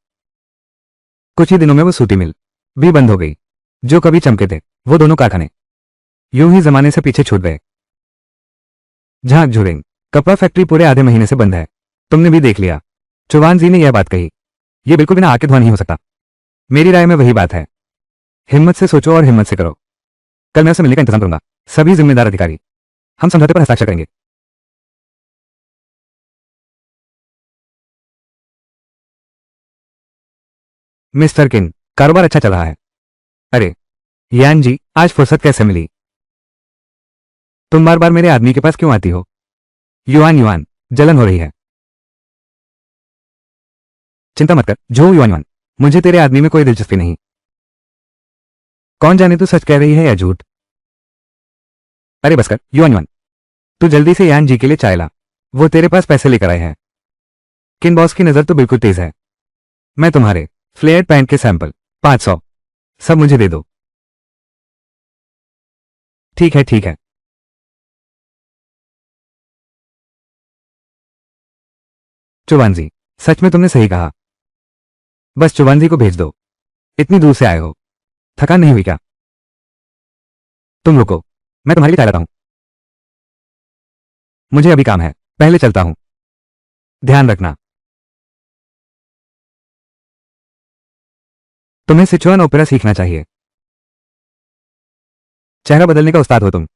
कुछ ही दिनों में वो सूती मिल भी बंद हो गई। जो कभी चमके थे वो दोनों कारखाने यूं ही जमाने से पीछे छूट गए। जहां झुरेंग, कपड़ा फैक्ट्री पूरे आधे महीने से बंद है, तुमने भी देख लिया। चौहान जी ने यह बात कही। यह बिल्कुल बिना आग के धुआं नहीं हो सकता। मेरी राय में वही बात है। हिम्मत से सोचो और हिम्मत से करो। कल मैं उसे मिलने का इंतजाम करूंगा, सभी जिम्मेदार अधिकारी। हम समझौते पर हस्ताक्षर करेंगे। मिस्टर किन, कारोबार अच्छा चल रहा है। अरे यान जी, आज फुर्सत कैसे मिली? तुम बार बार मेरे आदमी के पास क्यों आती हो? युआन युआन, जलन हो रही है। चिंता मत कर जो युआन युआन, मुझे तेरे आदमी में कोई दिलचस्पी नहीं। कौन जाने तू सच कह रही है या झूठ। अरे बस कर युआन युआन, तू जल्दी से यान जी के लिए चाय ला, वो तेरे पास पैसे लेकर आए हैं। किन बॉस की नजर तो बिल्कुल तेज है। मैं तुम्हारे फ्लेयर पैंट के सैंपल 500 सब मुझे दे दो। ठीक है ठीक है। चुवानजी, सच में तुमने सही कहा। बस चुवानजी को भेज दो। इतनी दूर से आए हो, थकान नहीं हुई क्या? तुम रुको, मैं तुम्हारे लिए चाय लाता हूं। मुझे अभी काम है, पहले चलता हूं। ध्यान रखना। तुम्हें सिचुआन ओपेरा सीखना चाहिए। चेहरा बदलने का उस्ताद हो तुम।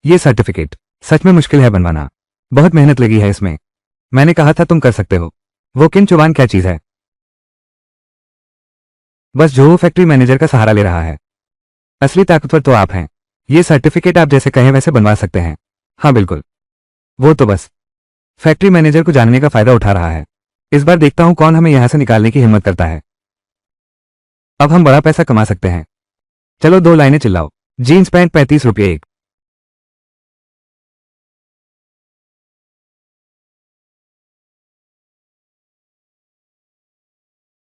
ये सर्टिफिकेट सच में मुश्किल है बनवाना, बहुत मेहनत लगी है इसमें। मैंने कहा था तुम कर सकते हो। वो किन चुवान क्या चीज है? बस जो फैक्ट्री मैनेजर का सहारा ले रहा है। असली ताकतवर तो आप हैं। ये सर्टिफिकेट आप जैसे कहें वैसे बनवा सकते हैं। हाँ बिल्कुल, वो तो बस फैक्ट्री मैनेजर को जानने का फायदा उठा रहा है। इस बार देखता हूं कौन हमें यहां से निकालने की हिम्मत करता है। अब हम बड़ा पैसा कमा सकते हैं। चलो 2 लाइनें चिल्लाओ। जीन्स पैंट 35 रुपये एक।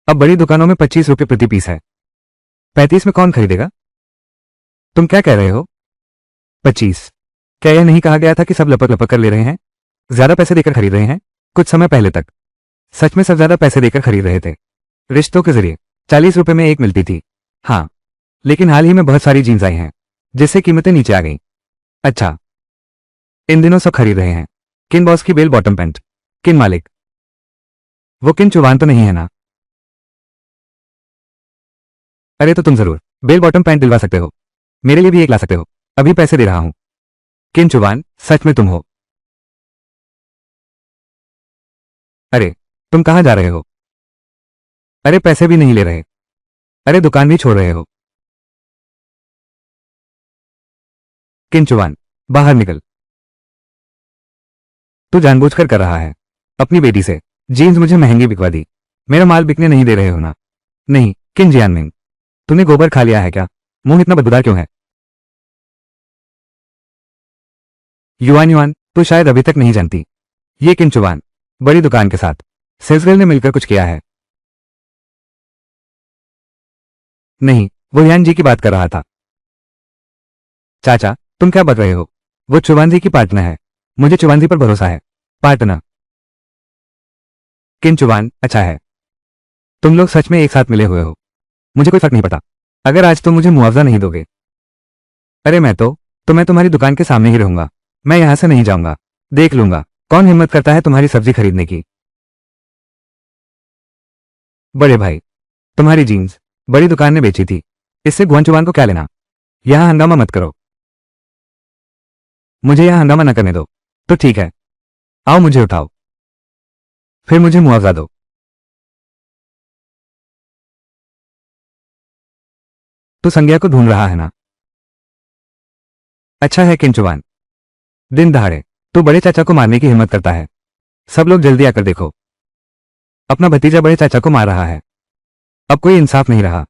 अब बड़ी दुकानों में 25 रुपये प्रति पीस है, 35 में कौन खरीदेगा? तुम क्या कह रहे हो? 25? क्या यह नहीं कहा गया था कि सब लपक लपक कर ले रहे हैं, ज्यादा पैसे देकर खरीद रहे हैं? कुछ समय पहले तक सच में सब ज्यादा पैसे देकर खरीद रहे थे। रिश्तों के जरिए 40 रुपए में एक मिलती थी। हाँ, लेकिन हाल ही में बहुत सारी जीन्स आई हैं, जिससे कीमतें नीचे आ गईं। अच्छा, इन दिनों सब खरीद रहे हैं। किन बॉस की बेल बॉटम पैंट? किन मालिक? वो किन चुवान तो नहीं है ना? अरे तो तुम जरूर बेल बॉटम पैंट दिलवा सकते हो। मेरे लिए भी एक ला सकते हो, अभी पैसे दे रहा हूं। किन चुवान, सच में तुम हो? अरे तुम कहां जा रहे हो? अरे पैसे भी नहीं ले रहे। अरे दुकान भी छोड़ रहे हो। किन चुवान, बाहर निकल। तू जानबूझकर कर रहा है। अपनी बेटी से जीन्स मुझे महंगी बिकवा दी, मेरा माल बिकने नहीं दे रहे हो ना? नहीं किन जियानमिंग, तूने गोबर खा लिया है क्या? मुंह इतना बदबूदार क्यों है? युआन युआन, तू शायद अभी तक नहीं जानती, ये किन चुवान बड़ी दुकान के साथ सेल्सगर्ल ने मिलकर कुछ किया है। नहीं, वो यान जी की बात कर रहा था। चाचा तुम क्या बक रहे हो? वो चुवान जी की पार्टनर है, मुझे चुवान जी पर भरोसा है। पार्टनर? किन चुवान, अच्छा है, तुम लोग सच में एक साथ मिले हुए हो। मुझे कोई फर्क नहीं पड़ता अगर आज तुम मुझे मुआवजा नहीं दोगे। अरे मैं तो मैं तुम्हारी दुकान के सामने ही रहूंगा, मैं यहां से नहीं जाऊंगा। देख लूंगा कौन हिम्मत करता है तुम्हारी सब्जी खरीदने की। बड़े भाई, तुम्हारी जीन्स बड़ी दुकान ने बेची थी, इससे गुआन चुवान को क्या लेना? यहां हंगामा मत करो। मुझे यहाँ हंगामा न करने दो। तो ठीक है, आओ मुझे उठाओ, फिर मुझे मुआवजा दो। तू संज्ञा को ढूंढ रहा है ना? अच्छा है किंचुवान, दिन दहाड़े तू बड़े चाचा को मारने की हिम्मत करता है। सब लोग जल्दी आकर देखो, अपना भतीजा बड़े चाचा को मार रहा है। अब कोई इंसाफ नहीं रहा।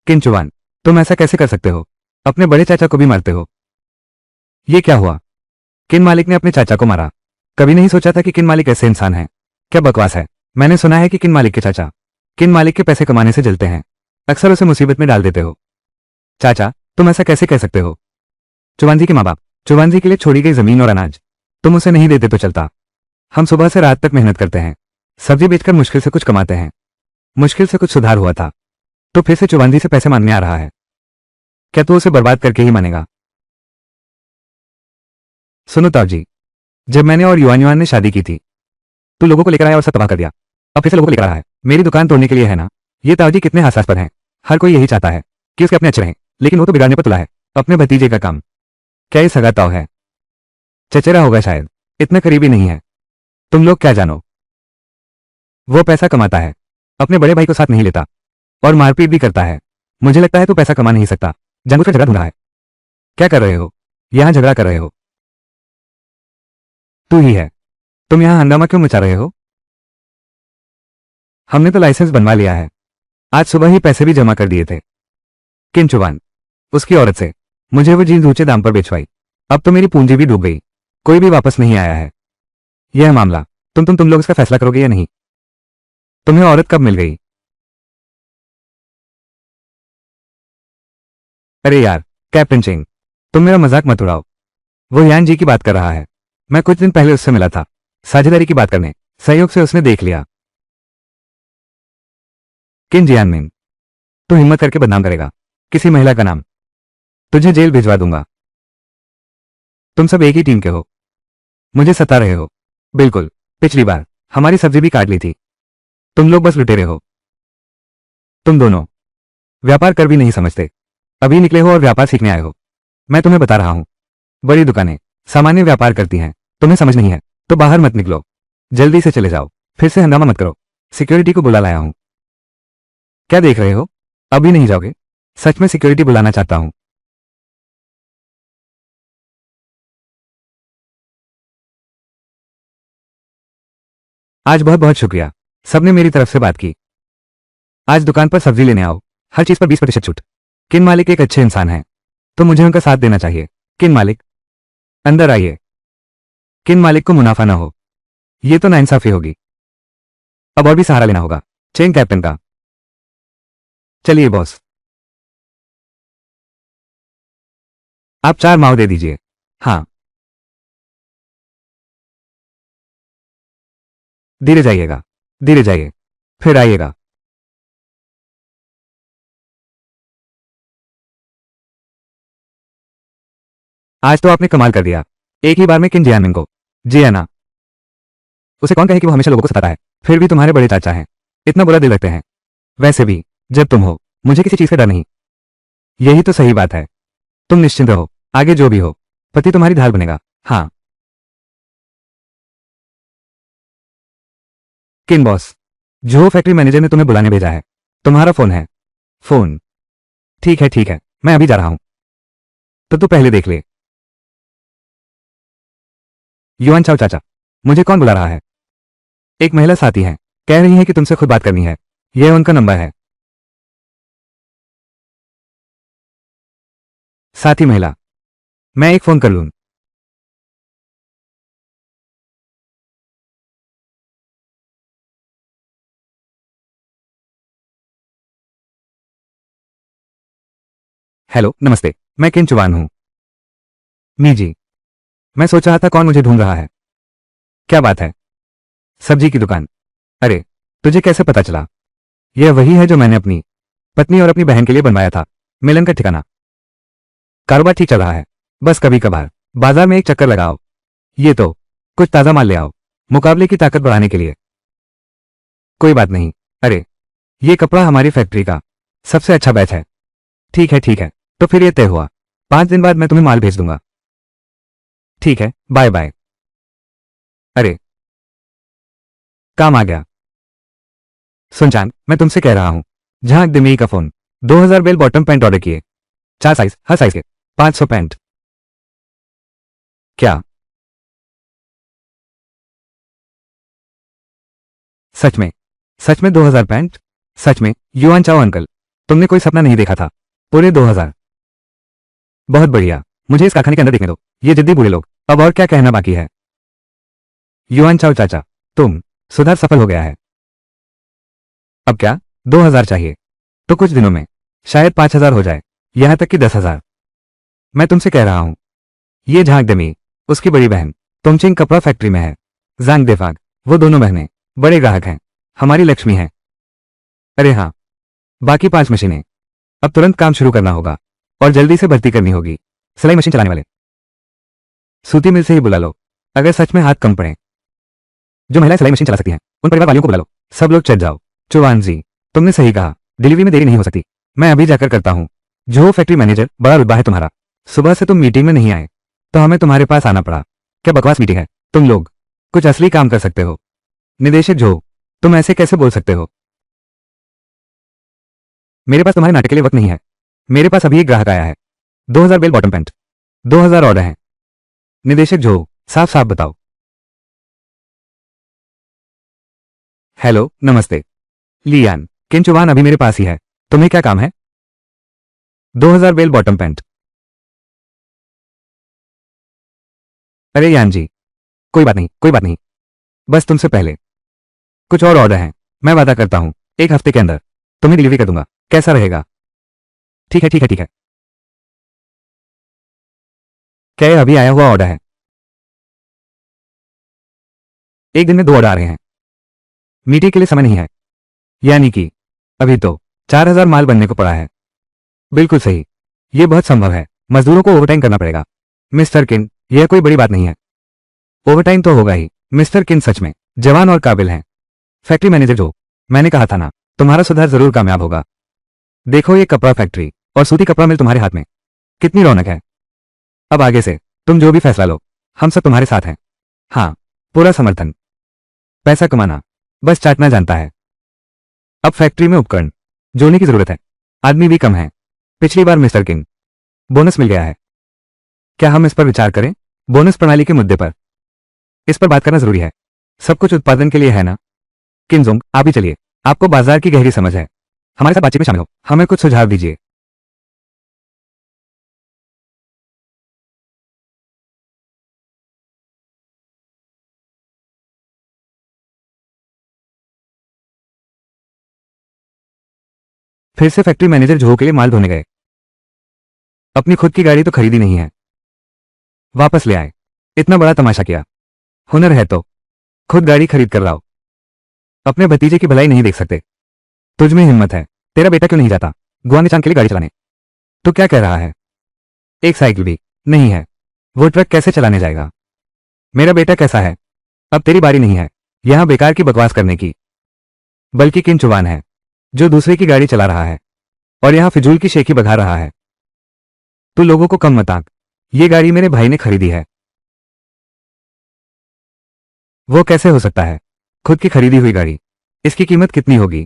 किंचुवान, तुम ऐसा कैसे कर सकते हो? अपने बड़े चाचा को भी मारते हो। ये क्या हुआ? किन मालिक ने अपने चाचा को मारा? कभी नहीं सोचा था कि किन मालिक ऐसे इंसान हैं। क्या बकवास है। मैंने सुना है कि किन मालिक के चाचा किन मालिक के पैसे कमाने से जलते हैं, अक्सर उसे मुसीबत में डाल देते हो। चाचा, तुम ऐसा कैसे कह सकते हो? चुवांजी के माँ बाप, चुवांजी के लिए छोड़ी गई जमीन और अनाज तुम उसे नहीं देते तो चलता। हम सुबह से रात तक मेहनत करते हैं, सब्जी बेचकर मुश्किल से कुछ कमाते हैं। मुश्किल से कुछ सुधार हुआ था, तो फिर से चुवांजी से पैसे मांगने आ रहा है। क्या तू उसे बर्बाद करके ही मानेगा? सुनो ताऊजी, जब मैंने और युआन युआन ने शादी की थी, तू लोगों को लेकर आया और सब तबाह कर दिया। अब फिर से लोगों को लेकर आया है, मेरी दुकान तोड़ने के लिए है ना? ये ताऊजी कितने हास्यास्पद हैं। हर कोई यही चाहता है कि उसके अपने अच्छे रहें, लेकिन वो तो बिगाड़ने पर तुला है। अपने भतीजे का काम। क्या ये सगा ताऊ है? चचेरा होगा शायद, इतना करीबी नहीं है। तुम लोग क्या जानो? वो पैसा कमाता है, अपने बड़े भाई को साथ नहीं लेता और मारपीट भी करता है। मुझे लगता है तू पैसा कमा नहीं सकता, जानबूझकर झगड़ा ढूंढ रहा है। क्या कर रहे हो? यहां झगड़ा कर रहे हो? तू ही है। तुम यहां हंगामा क्यों मचा रहे हो? हमने तो लाइसेंस बनवा लिया है, आज सुबह ही पैसे भी जमा कर दिए थे। किंचुवान, उसकी औरत से मुझे वो जीन्स ऊंचे दाम पर बेचवाई। अब तो मेरी पूंजी भी डूब गई, कोई भी वापस नहीं आया है। यह मामला तुम लोग इसका फैसला करोगे या नहीं? तुम्हें औरत कब मिल गई? अरे यार कैप्टन चिंग, तुम मेरा मजाक मत उड़ाओ। वो यान जी की बात कर रहा है। मैं कुछ दिन पहले उससे मिला था, साझेदारी की बात करने। सहयोग से उसने देख लिया। किन जियानमिन, तू हिम्मत करके बदनाम करेगा किसी महिला का नाम? तुझे जेल भिजवा दूंगा। तुम सब एक ही टीम के हो, मुझे सता रहे हो। बिल्कुल, पिछली बार हमारी सब्जी भी काट ली थी। तुम लोग बस लुटेरे हो। तुम दोनों व्यापार कर भी नहीं समझते, अभी निकले हो और व्यापार सीखने आए हो। मैं तुम्हें बता रहा हूं, बड़ी दुकानें सामान्य व्यापार करती हैं, तुम्हें समझ नहीं है तो बाहर मत निकलो, जल्दी से चले जाओ। फिर से हंगामा मत करो, सिक्योरिटी को बुला लाया हूं। क्या देख रहे हो? अभी नहीं जाओगे? सच में सिक्योरिटी बुलाना चाहता हूं। आज बहुत बहुत शुक्रिया, सबने मेरी तरफ से बात की। आज दुकान पर सब्जी लेने आओ, हर चीज पर 20% छूट। किन मालिक एक अच्छे इंसान हैं, तो मुझे उनका साथ देना चाहिए। किन मालिक, अंदर आइए। किन मालिक को मुनाफा ना हो, ये तो नाइंसाफी होगी। अब और भी सहारा लेना होगा चेन कैप्टन का। चलिए बॉस, आप 4 माव दे दीजिए। हाँ, धीरे जाइएगा, धीरे जाइए, फिर आइएगा। आज तो आपने कमाल कर दिया, एक ही बार में किन जियानमिन को। जियाना, उसे कौन कहे कि वो हमेशा लोगों को सताता है, फिर भी तुम्हारे बड़े चाचा हैं, इतना बुरा दिल रखते हैं। वैसे भी जब तुम हो, मुझे किसी चीज का डर नहीं। यही तो सही बात है। तुम निश्चिंत रहो, आगे जो भी हो, पति तुम्हारी ढाल बनेगा। हाँ, किन बॉस, जो फैक्ट्री मैनेजर ने तुम्हें बुलाने भेजा है, तुम्हारा फोन है। फोन? ठीक है, मैं अभी जा रहा हूं। तो तू पहले देख ले। युआन चाओ चाचा, मुझे कौन बुला रहा है? एक महिला साथी है, कह रही है कि तुमसे खुद बात करनी है। यह उनका नंबर है। साथी महिला, मैं एक फोन कर लूं? हेलो नमस्ते, मैं किन चुवान हूं। मी जी, मैं सोच रहा था कौन मुझे ढूंढ रहा है। क्या बात है? सब्जी की दुकान? अरे, तुझे कैसे पता चला? यह वही है जो मैंने अपनी पत्नी और अपनी बहन के लिए बनवाया था, मिलन का ठिकाना। कारोबार ठीक चल रहा है, बस कभी कभार बाजार में एक चक्कर लगाओ। ये तो कुछ ताजा माल ले आओ, मुकाबले की ताकत बढ़ाने के लिए। कोई बात नहीं। अरे, ये कपड़ा हमारी फैक्ट्री का सबसे अच्छा बैच है। ठीक है, तो फिर ये तय हुआ। 5 दिन बाद मैं तुम्हें माल भेज दूंगा। ठीक है, बाय बाय। अरे, काम आ गया। सुन चांद, मैं तुमसे कह रहा हूं, जहां दिमी का phone 2000 bell bottom pant order किए, 4 साइज, हर साइज के 500 पैंट। क्या सच में? सच में 2000 पैंट? सच में युआन चाओ अंकल, तुमने कोई सपना नहीं देखा था? पूरे 2000? बहुत बढ़िया। मुझे इस कारखाने के अंदर देखने दो। ये जिद्दी बूढ़े लोग, अब और क्या कहना बाकी है? युआन चाओ चाचा, तुम सुधार सफल हो गया है। अब क्या? 2000 चाहिए? तो कुछ दिनों में शायद 5000 हो जाए, यहां तक कि 10,000। मैं तुमसे कह रहा हूं, ये झांक दमी, उसकी बड़ी बहन तोंगचिंग कपड़ा फैक्ट्री में है। जांग देफाग, वो दोनों बहनें बड़े ग्राहक हैं, हमारी लक्ष्मी है। अरे हाँ, बाकी 5 मशीनें अब तुरंत काम शुरू करना होगा और जल्दी से भर्ती करनी होगी। सिलाई मशीन चलाने वाले सूती मिल से ही बुला लो, अगर सच में हाथ कम पड़े। जो महिलाएं सिलाई मशीन चला सकती हैं उन परिवार वालियों को बुला लो। सब लोग चल जाओ। चौहान जी, तुमने सही कहा, डिलीवरी में देरी नहीं हो सकती। मैं अभी जाकर करता हूँ। जो फैक्ट्री मैनेजर, बड़ा रुतबा है तुम्हारा। सुबह से तुम मीटिंग में नहीं आए तो हमें तुम्हारे पास आना पड़ा। क्या बकवास मीटिंग है? तुम लोग कुछ असली काम कर सकते हो। निदेशक जो, तुम ऐसे कैसे बोल सकते हो? मेरे पास तुम्हारे नाटक के लिए वक्त नहीं है। मेरे पास अभी एक ग्राहक आया है। 2000 बेल बॉटम पैंट, 2000 ऑर्डर हैं। निदेशक जो, साफ साफ बताओ। हेलो, नमस्ते। लियान, किन चौहान अभी मेरे पास ही है। तुम्हें क्या काम है? 2000 बेल बॉटम पैंट। अरे यान जी, कोई बात नहीं, कोई बात नहीं। बस तुमसे पहले कुछ और ऑर्डर हैं। मैं वादा करता हूं, एक हफ्ते के अंदर तुम्हें डिलीवरी कर दूंगा। कैसा रहेगा? ठीक है, ठीक है, ठीक है। क्या ये अभी आया हुआ ऑर्डर है? एक दिन में 2 ऑर्डर आ रहे हैं। मीटिंग के लिए समय नहीं है। यानी कि अभी तो 4000 माल बनने को पड़ा है। बिल्कुल सही, ये बहुत संभव है। मजदूरों को ओवरटाइम करना पड़ेगा। मिस्टर किन, यह कोई बड़ी बात नहीं है। ओवरटाइम तो होगा ही। मिस्टर किन सच में जवान और काबिल हैं। फैक्ट्री मैनेजर जो, मैंने कहा था ना, तुम्हारा सुधार जरूर कामयाब होगा। देखो ये कपड़ा फैक्ट्री और सूती कपड़ा मिल तुम्हारे हाथ में, कितनी रौनक है। अब आगे से तुम जो भी फैसला लो, हम सब तुम्हारे साथ हैं। हाँ, पूरा समर्थन। पैसा कमाना बस चाटना जानता है। अब फैक्ट्री में उपकरण जोड़ने की जरूरत है। आदमी भी कम है। पिछली बार मिस्टर किंग बोनस मिल गया है। क्या हम इस पर विचार करें? बोनस प्रणाली के मुद्दे पर इस पर बात करना जरूरी है। सब कुछ उत्पादन के लिए है ना? किनजोंग, आप ही चलिए। आपको बाजार की गहरी समझ है। हमारे साथ बातचीत में शामिल हो, हमें कुछ सुझाव दीजिए। फिर से फैक्ट्री मैनेजर झो के लिए माल धोने गए। अपनी खुद की गाड़ी तो खरीदी नहीं है, वापस ले आए। इतना बड़ा तमाशा किया। हुनर है तो खुद गाड़ी खरीद कर लाओ। अपने भतीजे की भलाई नहीं देख सकते? तुझ में हिम्मत है। तेरा बेटा क्यों नहीं जाता गुआंगचांग के लिए गाड़ी चलाने? तो क्या कह रहा है? एक साइकिल भी नहीं है, वो ट्रक कैसे चलाने जाएगा? मेरा बेटा कैसा है? अब तेरी बारी नहीं है यहां बेकार की बकवास करने की। बल्कि किन चुवान है जो दूसरे की गाड़ी चला रहा है और यहां फिजूल की शेखी बघा रहा है। तू लोगों को कम मत आंक। ये गाड़ी मेरे भाई ने खरीदी है। वो कैसे हो सकता है? खुद की खरीदी हुई गाड़ी, इसकी कीमत कितनी होगी?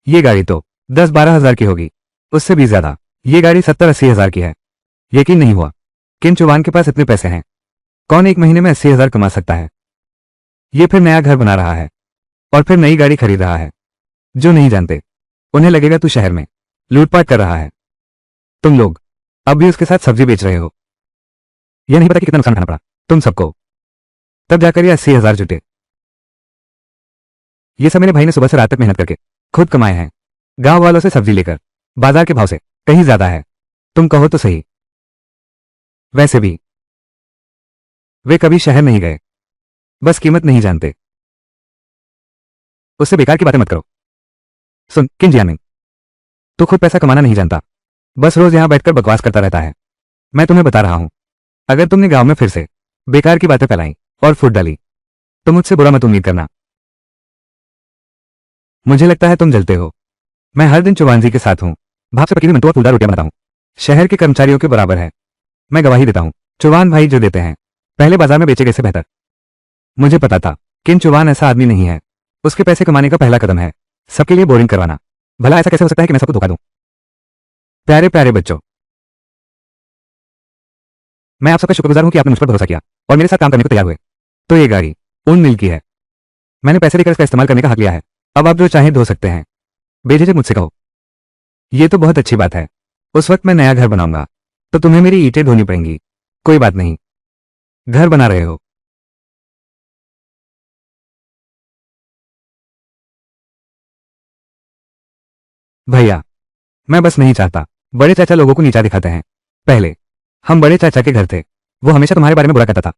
ये गाड़ी तो 10-12 हजार की होगी, उससे भी ज्यादा। ये गाड़ी 70-80 हजार की है। यकीन नहीं हुआ? किन चौहान के पास इतने पैसे हैं। कौन एक महीने में 80 हजार कमा सकता है? ये फिर नया घर बना रहा है और फिर नई गाड़ी खरीद रहा है। जो नहीं जानते उन्हें लगेगा तू शहर में लूटपाट कर रहा है। तुम लोग अब भी उसके साथ सब्जी बेच रहे हो। यह नहीं पता कि कितना नुकसान उठाना पड़ा तुम सबको, तब जाकर ये 80 हजार जुटे। ये सब मेरे भाई ने सुबह से रात तक मेहनत करके खुद कमाए हैं, गांव वालों से सब्जी लेकर, बाजार के भाव से कहीं ज्यादा है। तुम कहो तो सही। वैसे भी वे कभी शहर नहीं गए, बस कीमत नहीं जानते। उससे बेकार की बातें मत करो। सुन किन जियामिंग, तू खुद पैसा कमाना नहीं जानता, बस रोज यहां बैठकर बकवास करता रहता है। मैं तुम्हें बता रहा हूं, अगर तुमने गांव में फिर से बेकार की बातें फैलाई और फूट डाली तो मुझसे बुरा मत उम्मीद करना। मुझे लगता है तुम जलते हो। मैं हर दिन चौहान जी के साथ हूं, भाप से पकी हुई मंटू और फूलदार रोटियां बनाता हूं। शहर के कर्मचारियों के बराबर है। मैं गवाही देता हूँ, चौहान भाई जो देते हैं पहले बाजार में बेचे गए से बेहतर। मुझे पता था कि चौहान ऐसा आदमी नहीं है। उसके पैसे कमाने का पहला कदम है सबके लिए बोरिंग करवाना। भला ऐसा कैसे हो सकता है कि मैं सबको धोखा दूं? प्यारे प्यारे बच्चों, मैं आप सबका शुक्रगुजार हूं कि आपने मुझ पर भरोसा किया और मेरे साथ काम करने को तैयार हुए। तो ये गाड़ी उन मिल की है। मैंने पैसे देकर इसका इस्तेमाल करने का हक लिया है। अब आप जो चाहें धो सकते हैं। बेझिझक मुझसे कहो। ये तो बहुत अच्छी बात है। उस वक्त मैं नया घर बनाऊंगा तो तुम्हें मेरी ईंटें धोनी पड़ेंगी। कोई बात नहीं, घर बना रहे हो। भैया, मैं बस नहीं चाहता। बड़े चाचा लोगों को नीचा दिखाते हैं। पहले हम बड़े चाचा के घर थे, वो हमेशा तुम्हारे बारे में बुरा कहता था।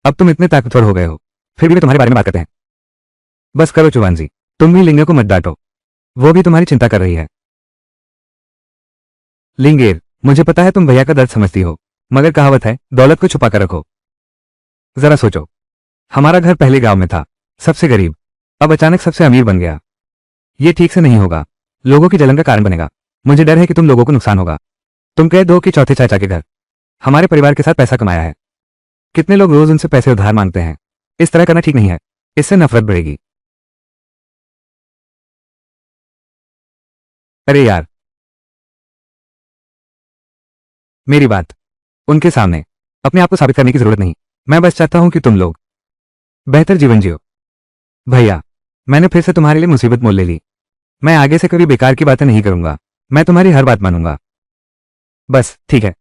अब तुम इतने ताकतवर हो गए हो, फिर भी वे तुम्हारे बारे में बात करते हैं। बस करो चुवान जी, तुम भी लिंगे को मत डांटो। वो भी तुम्हारी चिंता कर रही है। लिंगेर, मुझे पता है तुम भैया का दर्द समझती हो, मगर कहावत है दौलत को छुपा कर रखो। जरा सोचो, हमारा घर पहले गांव में था, सबसे गरीब, अब अचानक सबसे अमीर बन गया। ये ठीक से नहीं होगा, लोगों की जलन का कारण बनेगा। मुझे डर है कि तुम लोगों को नुकसान होगा। तुम कह दो कि चौथे चाचा के घर हमारे परिवार के साथ पैसा कमाया है। कितने लोग रोज उनसे पैसे उधार मांगते हैं। इस तरह करना ठीक नहीं है, इससे नफरत बढ़ेगी। अरे यार, मेरी बात उनके सामने अपने आप को साबित करने की जरूरत नहीं। मैं बस चाहता हूं कि तुम लोग बेहतर जीवन जियो। भैया, मैंने फिर से तुम्हारे लिए मुसीबत मोल ले ली। मैं आगे से कभी बेकार की बातें नहीं करूंगा। मैं तुम्हारी हर बात मानूंगा। बस ठीक है,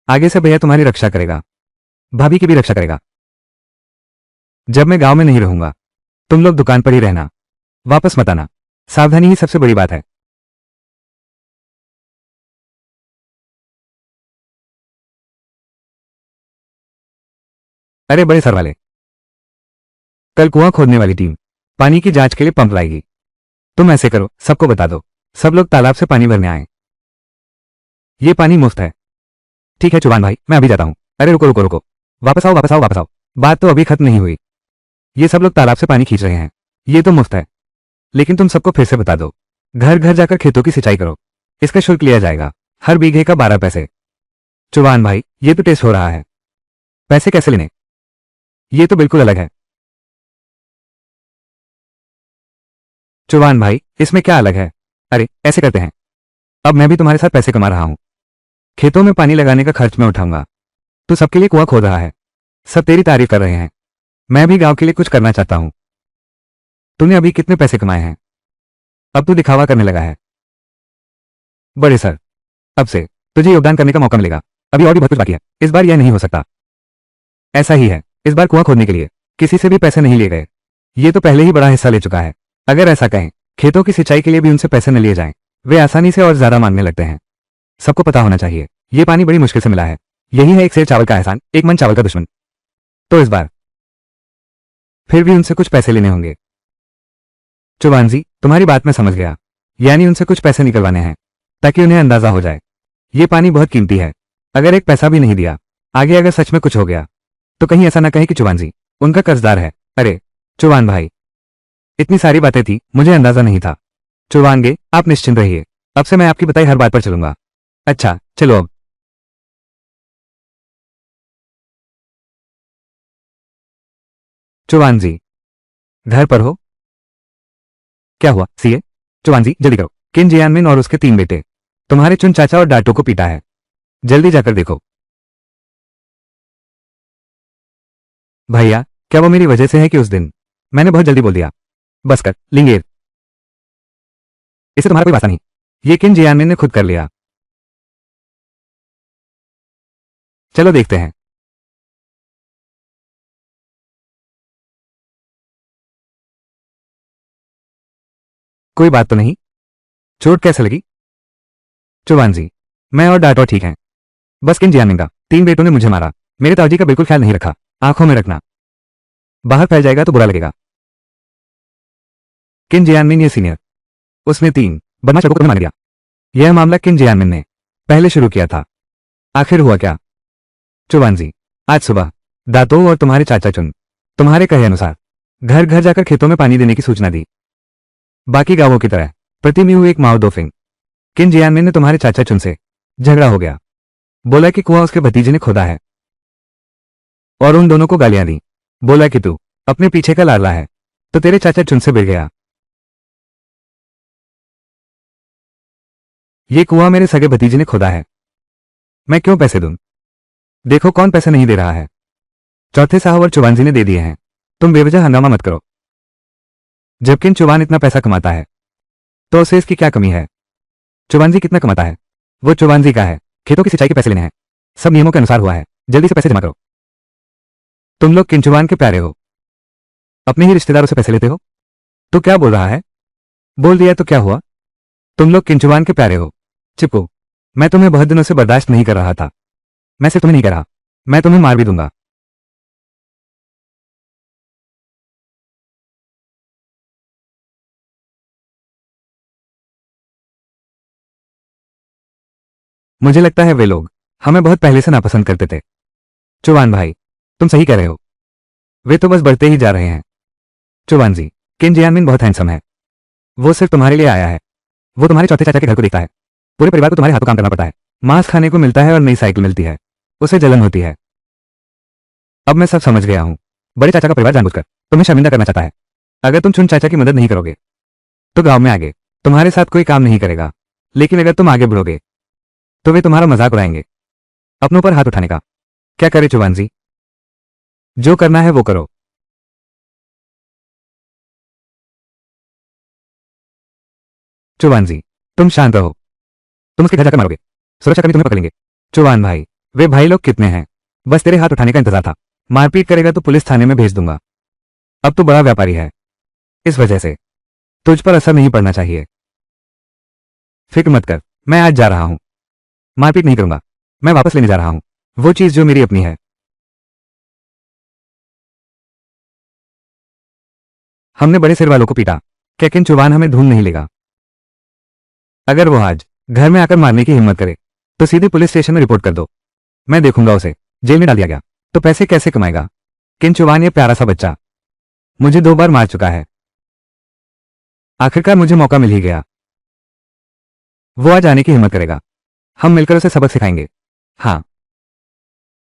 आगे से भैया तुम्हारी रक्षा करेगा, भाभी की भी रक्षा करेगा। जब मैं गांव में नहीं रहूंगा तुम लोग दुकान पर ही रहना, वापस मत आना। सावधानी ही सबसे बड़ी बात है। अरे बड़े सर वाले, कल कुआं खोदने वाली टीम पानी की जांच के लिए पंप लाएगी। तुम ऐसे करो, सबको बता दो, सब लोग तालाब से पानी भरने आए। ये पानी मुफ्त है। ठीक है चुवान भाई, मैं अभी जाता हूं। अरे रुको रुको रुको, वापस आओ वापस आओ वापस आओ। बात तो अभी खत्म नहीं हुई। ये सब लोग तालाब से पानी खींच रहे हैं, ये तो मुफ्त है। लेकिन तुम सबको फिर से बता दो, घर घर जाकर खेतों की सिंचाई करो। इसका शुल्क लिया जाएगा, हर बीघे का 12 पैसे। चुवान भाई, ये तो टेस्ट हो रहा है। पैसे कैसे लेने? ये तो बिल्कुल अलग है। चुवान भाई, इसमें क्या अलग है? अरे ऐसे करते हैं, अब मैं भी तुम्हारे साथ पैसे कमा रहा हूं। खेतों में पानी लगाने का खर्च मैं उठाऊंगा। तू सबके लिए कुआं खोद रहा है, सब तेरी तारीफ कर रहे हैं। मैं भी गांव के लिए कुछ करना चाहता हूं। तूने अभी कितने पैसे कमाए हैं? अब तू दिखावा करने लगा है। बड़े सर, अब से तुझे योगदान करने का मौका मिलेगा। अभी और भी बहुत कुछ बाकी है, इस बार यह नहीं हो सकता। ऐसा ही है, इस बार कुआं खोदने के लिए किसी से भी पैसे नहीं लिए गए। ये तो पहले ही बड़ा हिस्सा ले चुका है। अगर ऐसा कहें खेतों की सिंचाई के लिए भी उनसे पैसे न लिए जाएं, वे आसानी से और ज्यादा मांगने लगते हैं। सबको पता होना चाहिए, ये पानी बड़ी मुश्किल से मिला है। यही है एक सेर चावल का एहसान, एक मन चावल का दुश्मन। तो इस बार फिर भी उनसे कुछ पैसे लेने होंगे। चुवान जी, तुम्हारी बात मैं समझ गया। यानी उनसे कुछ पैसे निकलवाने हैं ताकि उन्हें अंदाजा हो जाए ये पानी बहुत कीमती है। अगर एक पैसा भी नहीं दिया, आगे अगर सच में कुछ हो गया तो कहीं ऐसा ना कहे कि चुवान जी उनका कर्जदार है। अरे चुवान भाई, इतनी सारी बातें थी, मुझे अंदाजा नहीं था। चुवानगे, आप निश्चिंत रहिए, अब से मैं आपकी बताई हर बात पर चलूंगा। अच्छा चलो अब। चुवान जी, घर पर हो? क्या हुआ सीए? चुवान जी जल्दी करो, किन जियानमिन और उसके 3 बेटे तुम्हारे चुन चाचा और डाटो को पीटा है। जल्दी जाकर देखो। भैया, क्या वो मेरी वजह से है कि उस दिन मैंने बहुत जल्दी बोल दिया? बस कर लिंगेर, इसे तुम्हारा कोई वास्ता नहीं। ये किन जियानमिन ने खुद कर लिया। चलो देखते हैं। कोई बात तो नहीं? चोट कैसे लगी? चुवान जी, मैं और डाटो ठीक हैं। बस किन जियानमिन का 3 बेटों ने मुझे मारा। मेरे ताऊजी का बिल्कुल ख्याल नहीं रखा। आंखों में रखना, बाहर फैल जाएगा तो बुरा लगेगा। किन जियानमिन ये सीनियर, उसने 3 बदमाश लड़कों को मार दिया। यह मामला किन जियानमिन ने पहले शुरू किया था। आखिर हुआ क्या? चुवान जी, आज सुबह दातो और तुम्हारे चाचा चुन तुम्हारे कहे अनुसार घर घर जाकर खेतों में पानी देने की सूचना दी। बाकी गांवों की तरह प्रति म्यू एक माओ 2 फिंग। किन जियानमिन ने तुम्हारे चाचा चुन से झगड़ा हो गया। बोला कि कुआं उसके भतीजे ने खोदा है और उन दोनों को गालियां दी। बोला कि तू अपने पीछे का लाडला है तो तेरे चाचा चुन से बिड़ गया। ये कुआं मेरे सगे भतीजे ने खोदा है, मैं क्यों पैसे दूं? देखो कौन पैसे नहीं दे रहा है। चौथे साहब और चुवान ने दे दिए हैं। तुम बेवजह हंगामा मत करो। जबकि चुवान इतना पैसा कमाता है तो उसे इसकी क्या कमी है? चुवान कितना कमाता है? वो चुवान का है, खेतों की सिंचाई के पैसे लेने हैं। सब नियमों के अनुसार हुआ है, जल्दी से पैसे जमा करो। तुम लोग किंचुवान के प्यारे हो, अपने ही रिश्तेदारों से पैसे लेते हो। तो क्या बोल रहा है? बोल दिया तो क्या हुआ? तुम लोग किंचुवान के प्यारे हो। चिपको, मैं तुम्हें बहुत दिनों से बर्दाश्त नहीं कर रहा था। मैं सिर्फ तुम्हें नहीं कह रहा, मैं तुम्हें मार भी दूंगा। मुझे लगता है वे लोग हमें बहुत पहले से नापसंद करते थे। चुवान भाई, तुम सही कह रहे हो, वे तो बस बढ़ते ही जा रहे हैं। चुवान जी, किन जियानमिन बहुत हैंडसम है। वो सिर्फ तुम्हारे लिए आया है। वो तुम्हारे चौथे चाचा के घर को देखता है। पूरे परिवार को तुम्हारे हाथों काम करना पड़ता है। मांस खाने को मिलता है और नई साइकिल मिलती है, उसे जलन होती है। अब मैं सब समझ गया हूं। बड़े चाचा का परिवार जानबूझकर तुम्हें शर्मिंदा करना चाहता है। अगर तुम चुन चाचा की मदद नहीं करोगे तो गांव में आगे तुम्हारे साथ कोई काम नहीं करेगा। लेकिन अगर तुम आगे बढ़ोगे तो वे तुम्हारा मजाक उड़ाएंगे। अपनों पर हाथ उठाने का क्या करे चुवान जी? जो करना है वो करो। चुवान जी, तुम शांत रहो। तुम उसके घर जाकर मारोगे, सुरक्षाकर्मी तुम्हें पकड़ेंगे। चुवान भाई, वे भाई लोग कितने हैं? बस तेरे हाथ उठाने का इंतजार था। मारपीट करेगा तो पुलिस थाने में भेज दूंगा। अब तो बड़ा व्यापारी है, इस वजह से तुझ पर असर नहीं पड़ना चाहिए। फिक्र मत कर, मैं आज जा रहा हूं। मारपीट नहीं करूंगा, मैं वापस लेने जा रहा हूं वो चीज जो मेरी अपनी है। हमने बड़े सिर वालों को पीटा, क्या किन चुवान हमें ढूंढ नहीं लेगा? अगर वो आज घर में आकर मारने की हिम्मत करे तो सीधे पुलिस स्टेशन में रिपोर्ट कर दो। मैं देखूंगा उसे जेल में डाल दिया गया तो पैसे कैसे कमाएगा? किन चुवान ये प्यारा सा बच्चा मुझे 2 बार मार चुका है। आखिरकार मुझे मौका मिल ही गया। वो आज आने की हिम्मत करेगा, हम मिलकर उसे सबक सिखाएंगे। हाँ,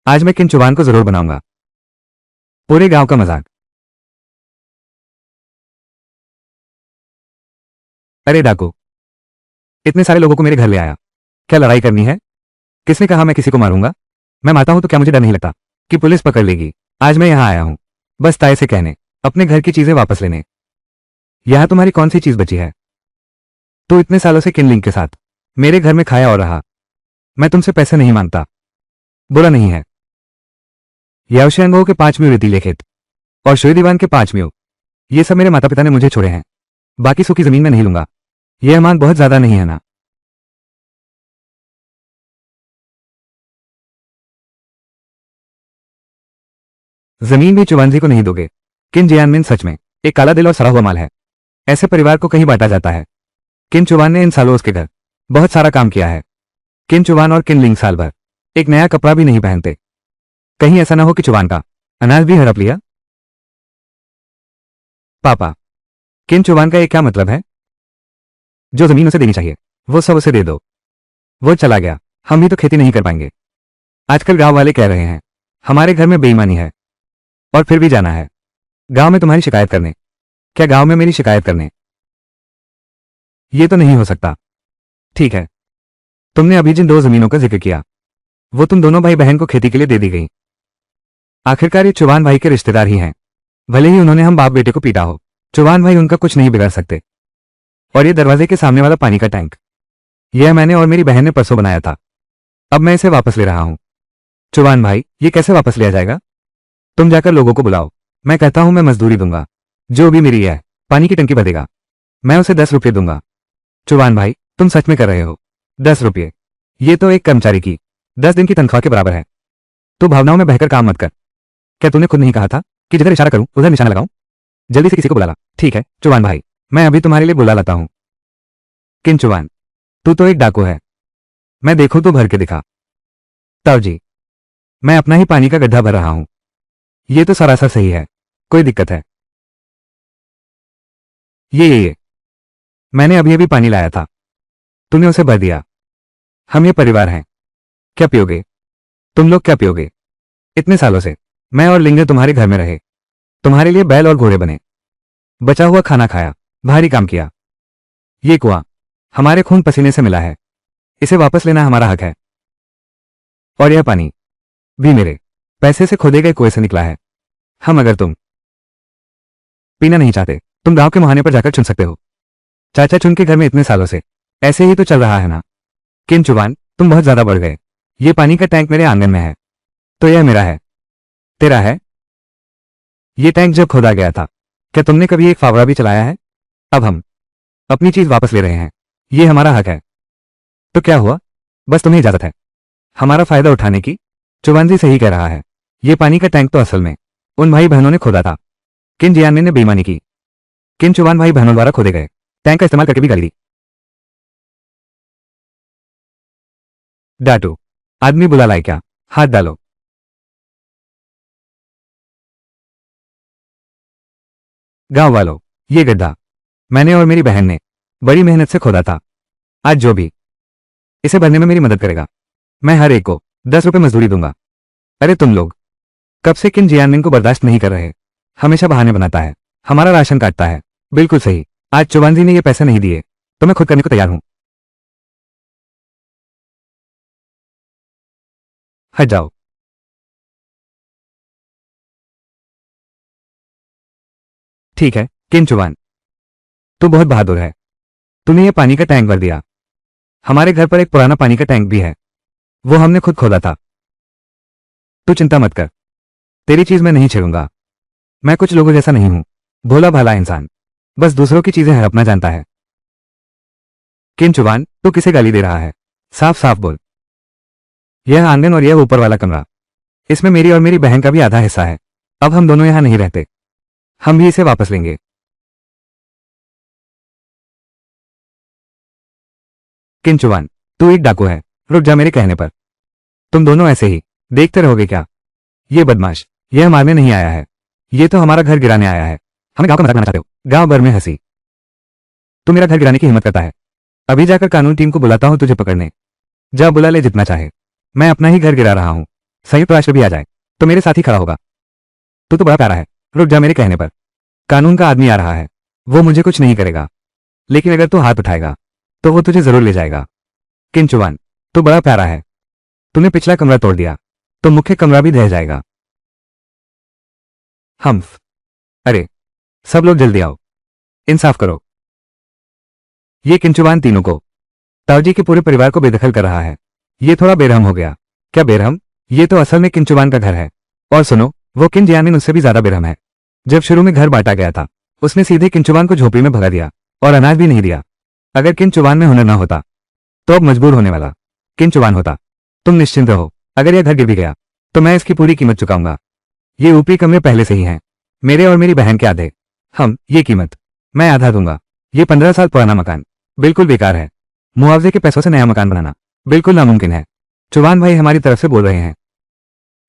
आज मैं किन चुवान को जरूर बनाऊंगा। पूरे गांव का मजाक। अरे डाकू, इतने सारे लोगों को मेरे घर ले आया, क्या लड़ाई करनी है? किसने कहा मैं किसी को मारूंगा? मैं मारता हूं तो क्या मुझे डर नहीं लगता कि पुलिस पकड़ लेगी? आज मैं यहां आया हूं बस ताए से कहने, अपने घर की चीजें वापस लेने। यहां तुम्हारी कौन सी चीज बची है? तो इतने सालों से किन लिंग के साथ मेरे घर में खाया और रहा। मैं तुमसे पैसे नहीं मांगता, बुरा नहीं है। यावशियांगो के 5 रेतीले खेत और शोई दीवान के 5 ये सब मेरे माता पिता ने मुझे छोड़े हैं। बाकी सूखी जमीन में नहीं लूंगा। यह अमाउंट बहुत ज्यादा नहीं है ना? जमीन भी चुवांजी को नहीं दोगे? किन जियानमिन सच में एक काला दिल और सड़ा हुआ माल है। ऐसे परिवार को कहीं बांटा जाता है। किन चुवान ने इन सालों उसके घर बहुत सारा काम किया है। किन चुवान और किन लिंग साल भर एक नया कपड़ा भी नहीं पहनते। कहीं ऐसा ना हो कि चुवान का अनाज भी हड़प लिया। पापा, किन चुवान का ये क्या मतलब है? जो जमीन उसे देनी चाहिए वो सब उसे दे दो। वो चला गया, हम भी तो खेती नहीं कर पाएंगे। आजकल गांव वाले कह रहे हैं हमारे घर में बेईमानी है और फिर भी जाना है गांव में तुम्हारी शिकायत करने। क्या गांव में मेरी शिकायत करने? ये तो नहीं हो सकता। ठीक है, तुमने अभी जिन 2 जमीनों का जिक्र किया वो तुम दोनों भाई बहन को खेती के लिए दे दी गई। आखिरकार ये चौहान भाई के रिश्तेदार ही हैं, भले ही उन्होंने हम बाप बेटे को पीटा हो। चौहान भाई उनका कुछ नहीं बिगाड़ सकते। और ये दरवाजे के सामने वाला पानी का टैंक, यह मैंने और मेरी बहन ने परसों बनाया था। अब मैं इसे वापस ले रहा हूं। चौहान भाई, ये कैसे वापस लिया जाएगा? तुम जाकर लोगों को बुलाओ। मैं कहता हूं मैं मजदूरी दूंगा, जो भी मेरी है। पानी की टंकी भरेगा, मैं उसे 10 रुपये दूंगा। चौहान भाई, तुम सच में कर रहे हो? 10 रुपये? ये तो एक कर्मचारी की 10 दिन की तनख्वाह के बराबर है। तो भावनाओं में बहकर काम मत कर। क्या तूने खुद नहीं कहा था कि जिधर इशारा करूं उधर निशाना लगाऊं? जल्दी से किसी को बुला ला। ठीक है चौहान भाई, मैं अभी तुम्हारे लिए बुला लाता हूं। किन चौहान, तू तो एक डाकू है। मैं देखूं तो भर के दिखा। ताऊ जी, मैं अपना ही पानी का गड्ढा भर रहा हूं। ये तो सरासर सही है। कोई दिक्कत है? ये मैंने अभी अभी पानी लाया था, तूने उसे भर दिया। हम ये परिवार हैं। क्या पियोगे? तुम लोग क्या पियोगे? इतने सालों से मैं और लिंगे तुम्हारे घर में रहे, तुम्हारे लिए बैल और घोड़े बने, बचा हुआ खाना खाया, भारी काम किया। ये कुआं हमारे खून पसीने से मिला है, इसे वापस लेना हमारा हक है। और यह पानी भी मेरे पैसे से खोदे गए कुएं से निकला है। अगर तुम पीना नहीं चाहते, तुम गांव के मुहाने पर जाकर चुन सकते हो। चाचा चुन के घर में इतने सालों से ऐसे ही तो चल रहा है ना। किन चुवान, तुम बहुत ज्यादा बढ़ गए। ये पानी का टैंक मेरे आंगन में है, तो यह मेरा है। तेरा है? ये टैंक जब खोदा गया था, क्या तुमने कभी एक फावड़ा भी चलाया है? अब हम अपनी चीज वापस ले रहे हैं, ये हमारा हक है। तो क्या हुआ? बस तुम्हें इजाजत है हमारा फायदा उठाने की। चुवान जी सही कह रहा है, ये पानी का टैंक तो असल में उन भाई बहनों ने खोदा था। किन जियानमिन ने बेईमानी की। किन चुवान भाई बहनों द्वारा खोदे गए टैंक का इस्तेमाल करके भी गाली दी। डाटू, आदमी बुला लाए क्या? हाथ डालो। गांव वालों, ये गड्ढा मैंने और मेरी बहन ने बड़ी मेहनत से खोदा था। आज जो भी इसे भरने में मेरी मदद करेगा, मैं हर एक को 10 रुपए मजदूरी दूंगा। अरे तुम लोग कब से किन जियानमिन को बर्दाश्त नहीं कर रहे? हमेशा बहाने बनाता है, हमारा राशन काटता है। बिल्कुल सही, आज चुवानजी ने ये पैसे नहीं दिए तो मैं खुद करने को तैयार हूं। हट जाओ। ठीक है किन चुवान, तू बहुत बहादुर है। तूने ये पानी का टैंक भर दिया। हमारे घर पर एक पुराना पानी का टैंक भी है, वो हमने खुद खोदा था। तू चिंता मत कर, तेरी चीज मैं नहीं छेड़ूंगा। मैं कुछ लोगों जैसा नहीं हूं, भोला भाला इंसान, बस दूसरों की चीजें हड़पना जानता है। किन चुवान, तू किसे गाली दे रहा है? साफ साफ बोल। यह आंगन और यह ऊपर वाला कमरा, इसमें मेरी और मेरी बहन का भी आधा हिस्सा है। अब हम दोनों यहां नहीं रहते, हम भी इसे वापस लेंगे। किन चुवान, तू एक डाकू है, रुक जा मेरे कहने पर। तुम दोनों ऐसे ही देखते रहोगे क्या? ये बदमाश यह मारने नहीं आया है, ये तो हमारा घर गिराने आया है। हमें गांव का मजाक बनाना चाहते हो? गांव भर में हंसी। तू मेरा घर गिराने की हिम्मत करता है? अभी जाकर कानून टीम को बुलाता हूं तुझे पकड़ने। जा बुला ले जितना चाहे, मैं अपना ही घर गिरा रहा हूं। संयुक्त राष्ट्र भी आ जाए तो मेरे साथ ही खड़ा होगा। तू तो बड़ा प्यारा है, रुक जा मेरे कहने पर। कानून का आदमी आ रहा है, वो मुझे कुछ नहीं करेगा, लेकिन अगर तू हाथ उठाएगा तो वो तुझे जरूर ले जाएगा। किन चुवान, तू बड़ा प्यारा है, तूने पिछला कमरा तोड़ दिया तो मुख्य कमरा भी ढह जाएगा। हम्फ। अरे सब लोग जल्दी आओ, इंसाफ करो। ये किंचुवान तीनों को, ताऊजी के पूरे परिवार को बेदखल कर रहा है। ये थोड़ा बेरहम हो गया। क्या बेरहम? ये तो असल में किंचुवान का घर है। और सुनो, वो किन जियानमिन उससे भी ज्यादा बेरहम है। जब शुरू में घर बांटा गया था, उसने सीधे किंचुवान को झोपड़ी में भगा दिया और अनाज भी नहीं दिया। अगर किंचुवान में हुनर ना होता तो अब मजबूर होने वाला किंचुवान होता। तुम निश्चिंत रहो, अगर यह घर गिर भी गया तो मैं इसकी पूरी कीमत चुकाऊंगा। ये ऊपरी कमरे पहले से ही हैं, मेरे और मेरी बहन के आधे। ये कीमत मैं आधा दूंगा। ये 15 साल पुराना मकान बिल्कुल बेकार है। मुआवजे के पैसों से नया मकान बनाना बिल्कुल नामुमकिन है। चुवान भाई हमारी तरफ से बोल रहे हैं।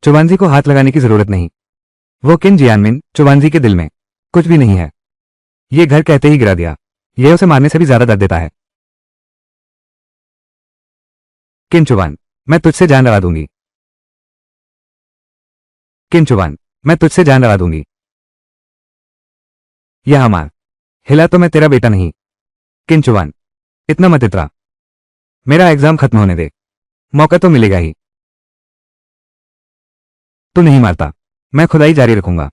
चुवान जी को हाथ लगाने की जरूरत नहीं। वो किन जियानमिन चुवान जी के दिल में कुछ भी नहीं है। ये घर कहते ही गिरा दिया, यह उसे मारने से भी ज्यादा दर्द देता है। किन चुवान, मैं तुझसे जान लड़ा दूंगी। किन चुवान, मैं तुझसे जान लड़ा दूंगी। यह मार, हिला तो मैं तेरा बेटा नहीं। किन चुवान, इतना मत इतरा, मेरा एग्जाम खत्म होने दे, मौका तो मिलेगा ही। तू नहीं मारता, मैं खुदाई जारी रखूंगा।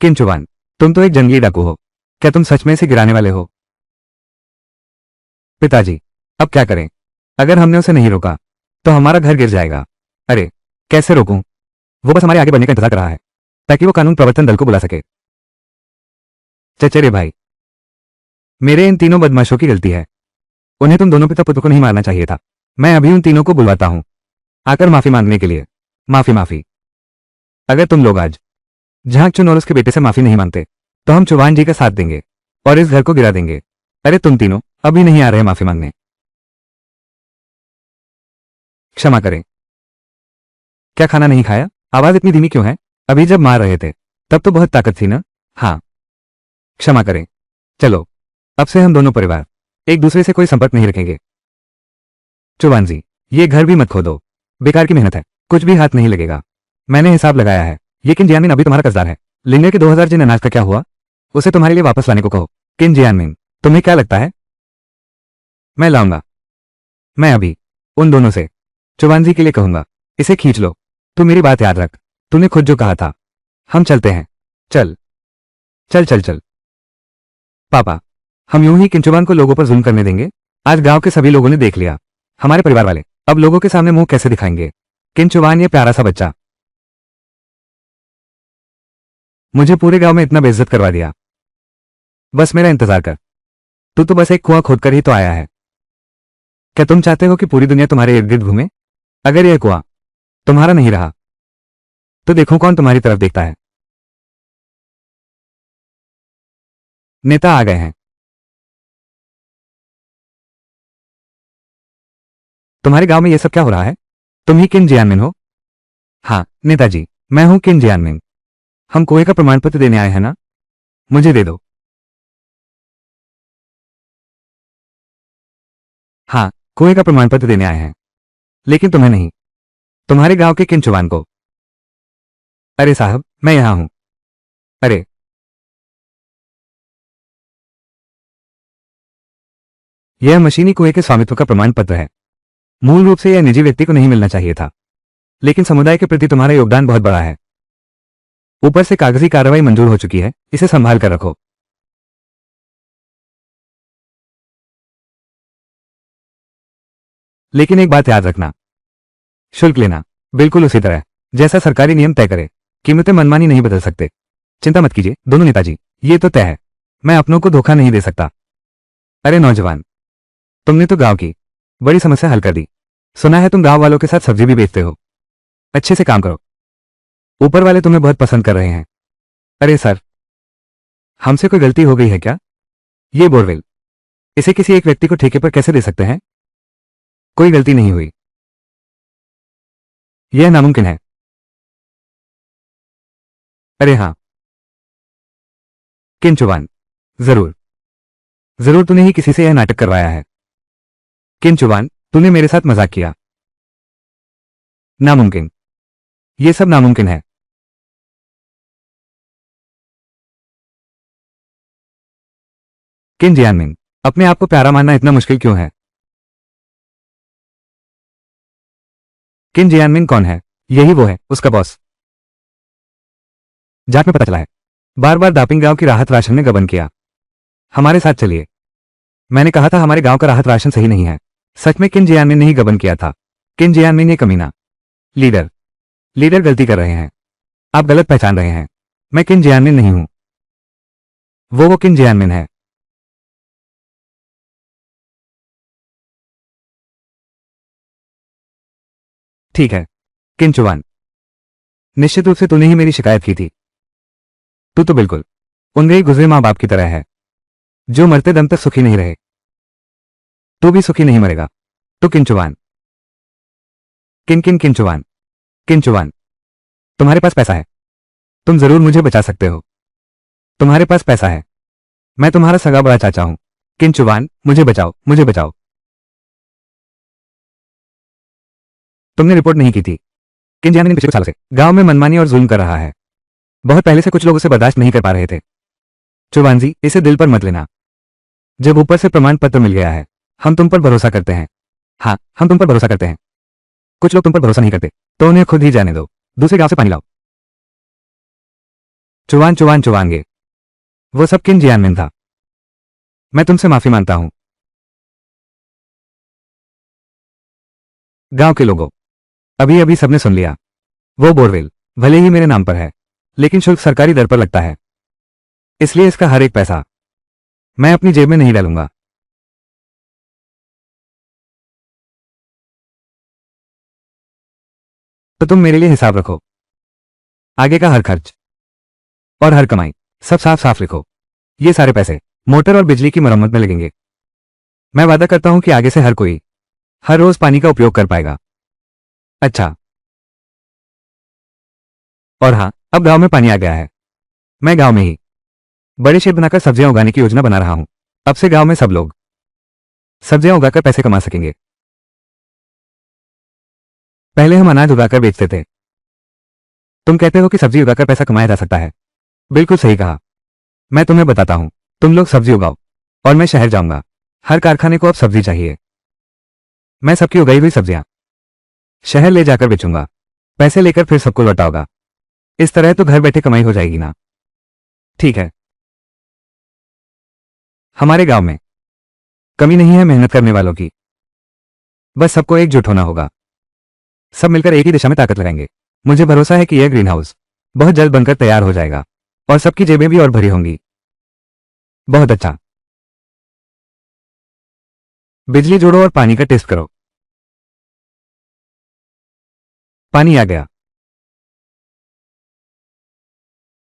किन चुवान, तुम तो एक जंगली डाकू हो, क्या तुम सच में इसे गिराने वाले हो? पिताजी, अब क्या करें? अगर हमने उसे नहीं रोका तो हमारा घर गिर जाएगा। अरे कैसे रोकूं? वो बस हमारे आगे बढ़ने का इंतजार कर रहा है ताकि वो कानून प्रवर्तन दल को बुला सके। चचेरे भाई, मेरे इन तीनों बदमाशों की गलती है। उन्हें तुम दोनों पिता पुत्र को नहीं मारना चाहिए था। मैं अभी उन तीनों को बुलवाता हूं आकर माफी मांगने के लिए। माफी माफी। अगर तुम लोग आज झांक चुन और उसके बेटे से माफी नहीं मांगते तो हम चौहान जी का साथ देंगे और इस घर को गिरा देंगे। अरे तुम तीनों अभी नहीं आ रहे माफी मांगने? क्षमा करें। क्या खाना नहीं खाया? आवाज इतनी धीमी क्यों है? अभी जब मार रहे थे तब तो बहुत ताकत थी ना। हाँ, क्षमा करें। चलो अब से हम दोनों परिवार एक दूसरे से कोई संपर्क नहीं रखेंगे। चौहान जी, ये घर भी मत खोदो, बेकार की मेहनत है, कुछ भी हाथ नहीं लगेगा। मैंने हिसाब लगाया है, ये किन जियानमिन अभी तुम्हारा कर्जदार है। लिंगे के 2000 जिन अनाज का क्या हुआ, उसे तुम्हारे लिए वापस लाने को कहो। किन जियानमिन, तुम्हें क्या लगता है मैं लाऊंगा? मैं अभी उन दोनों से चौहान जी के लिए कहूंगा, इसे खींच लो। तू मेरी बात याद रख, तूने खुद जो कहा था। हम चलते हैं। चल चल चल चल। पापा, हम यूं ही किंचुवान को लोगों पर जुल्म करने देंगे? आज गांव के सभी लोगों ने देख लिया, हमारे परिवार वाले अब लोगों के सामने मुंह कैसे दिखाएंगे? किंचुवान ये प्यारा सा बच्चा मुझे पूरे गांव में इतना बेइज्जत करवा दिया। बस मेरा इंतजार कर, तू तो बस एक कुआं खोदकर ही तो आया है। क्या तुम चाहते हो कि पूरी दुनिया तुम्हारे इर्द गिर्द घूमे? अगर यह कुआं तुम्हारा नहीं रहा तो देखो कौन तुम्हारी तरफ देखता है। नेता आ गए हैं। तुम्हारे गांव में यह सब क्या हो रहा है? तुम ही किन जियानमिन हो? हाँ नेताजी, मैं हूं किन जियानमिन। हम कुएं का प्रमाण पत्र देने आए हैं ना, मुझे दे दो। हाँ, कुएं का प्रमाण पत्र देने आए हैं, लेकिन तुम्हें नहीं, तुम्हारे गांव के किंचुवान को। अरे साहब, मैं यहां हूं। अरे यह मशीनी कुएं के स्वामित्व का प्रमाण पत्र है। मूल रूप से यह निजी व्यक्ति को नहीं मिलना चाहिए था, लेकिन समुदाय के प्रति तुम्हारा योगदान बहुत बड़ा है। ऊपर से कागजी कार्रवाई मंजूर हो चुकी है, इसे संभाल कर रखो। लेकिन एक बात याद रखना, शुल्क लेना बिल्कुल उसी तरह जैसा सरकारी नियम तय करे। कीमतें मनमानी नहीं बदल सकते। चिंता मत कीजिए दोनों नेताजी, ये तो तय है, मैं अपनों को धोखा नहीं दे सकता। अरे नौजवान, तुमने तो गांव की बड़ी समस्या हल कर दी। सुना है तुम गांव वालों के साथ सब्जी भी बेचते हो। अच्छे से काम करो, ऊपर वाले तुम्हें बहुत पसंद कर रहे हैं। अरे सर, हमसे कोई गलती हो गई है क्या? ये बोरवेल, इसे किसी एक व्यक्ति को ठेके पर कैसे दे सकते हैं? कोई गलती नहीं हुई, यह नामुमकिन है। अरे हाँ किंचुवान, जरूर जरूर तूने ही किसी से यह नाटक करवाया है। किंचुवान, तूने मेरे साथ मजाक किया। नामुमकिन, यह सब नामुमकिन है। किन जियानमिन, अपने आप को प्यारा मानना इतना मुश्किल क्यों है? किन जियानमिन कौन है? यही वो है, उसका बॉस। जाट में पता चला है, बार बार दापिंग गांव की राहत राशन ने गबन किया। हमारे साथ चलिए। मैंने कहा था हमारे गांव का राहत राशन सही नहीं है। सच में किन जियानमिन ने ही गबन किया था। किन जियानमिन ने कमीना। लीडर, लीडर गलती कर रहे हैं, आप गलत पहचान रहे हैं। मैं किन जियानमिन नहीं हूं, वो किन जियानमिन है। ठीक है किंचुवान, निश्चित रूप से तूने ही मेरी शिकायत की थी। तू तो बिल्कुल उन गई गुजरे मां बाप की तरह है, जो मरते दम तक सुखी नहीं रहे। तू भी सुखी नहीं मरेगा। तू किंचुवान, किन किन किंचुवान। किंचुवान, तुम्हारे पास पैसा है, तुम जरूर मुझे बचा सकते हो। तुम्हारे पास पैसा है, मैं तुम्हारा सगा बड़ा चाचा हूं। किंचुवान, मुझे बचाओ, मुझे बचाओ। तुमने रिपोर्ट नहीं की थी। किन जियानमिन पिछले कुछ सालों से गांव में मनमानी और जुल्म कर रहा है। बहुत पहले से कुछ लोग उसे बर्दाश्त नहीं कर पा रहे थे। चुवानजी, इसे दिल पर मत लेना। जब ऊपर से प्रमाण पत्र मिल गया है, हम तुम पर भरोसा करते हैं। हाँ, हम तुम पर भरोसा करते हैं। कुछ लोग तुम पर भरोसा नहीं करते, तो उन्हें खुद ही जाने दो। दूसरे गांव से पानी लाओ। चुवान चुवान चुवांगे, वो सब किन जियानमिन था। मैं तुमसे माफी मांगता हूं। गांव के लोगों, अभी अभी सबने सुन लिया। वो बोरवेल भले ही मेरे नाम पर है, लेकिन शुल्क सरकारी दर पर लगता है, इसलिए इसका हर एक पैसा मैं अपनी जेब में नहीं डालूंगा। तो तुम मेरे लिए हिसाब रखो, आगे का हर खर्च और हर कमाई सब साफ साफ लिखो। ये सारे पैसे मोटर और बिजली की मरम्मत में लगेंगे। मैं वादा करता हूं कि आगे से हर कोई हर रोज पानी का उपयोग कर पाएगा। अच्छा, और हाँ, अब गांव में पानी आ गया है। मैं गांव में ही बड़े शेड बनाकर सब्जियां उगाने की योजना बना रहा हूं। अब से गांव में सब लोग सब्जियां उगाकर पैसे कमा सकेंगे। पहले हम अनाज उगाकर बेचते थे। तुम कहते हो कि सब्जी उगाकर पैसा कमाया जा सकता है। बिल्कुल सही कहा। मैं तुम्हें बताता हूं। तुम लोग सब्जी उगाओ और मैं शहर जाऊंगा। हर कारखाने को अब सब्जी चाहिए। मैं सबकी उगाई हुई सब्जियां शहर ले जाकर बेचूंगा। पैसे लेकर फिर सबको लौटाऊंगा। इस तरह तो घर बैठे कमाई हो जाएगी ना। ठीक है। हमारे गांव में कमी नहीं है मेहनत करने वालों की। बस सबको एकजुट होना होगा। सब मिलकर एक ही दिशा में ताकत लगाएंगे। मुझे भरोसा है कि यह ग्रीन हाउस बहुत जल्द बनकर तैयार हो जाएगा और सबकी जेबें भी और भरी होंगी। बहुत अच्छा। बिजली जोड़ो और पानी का टेस्ट करो। पानी आ गया।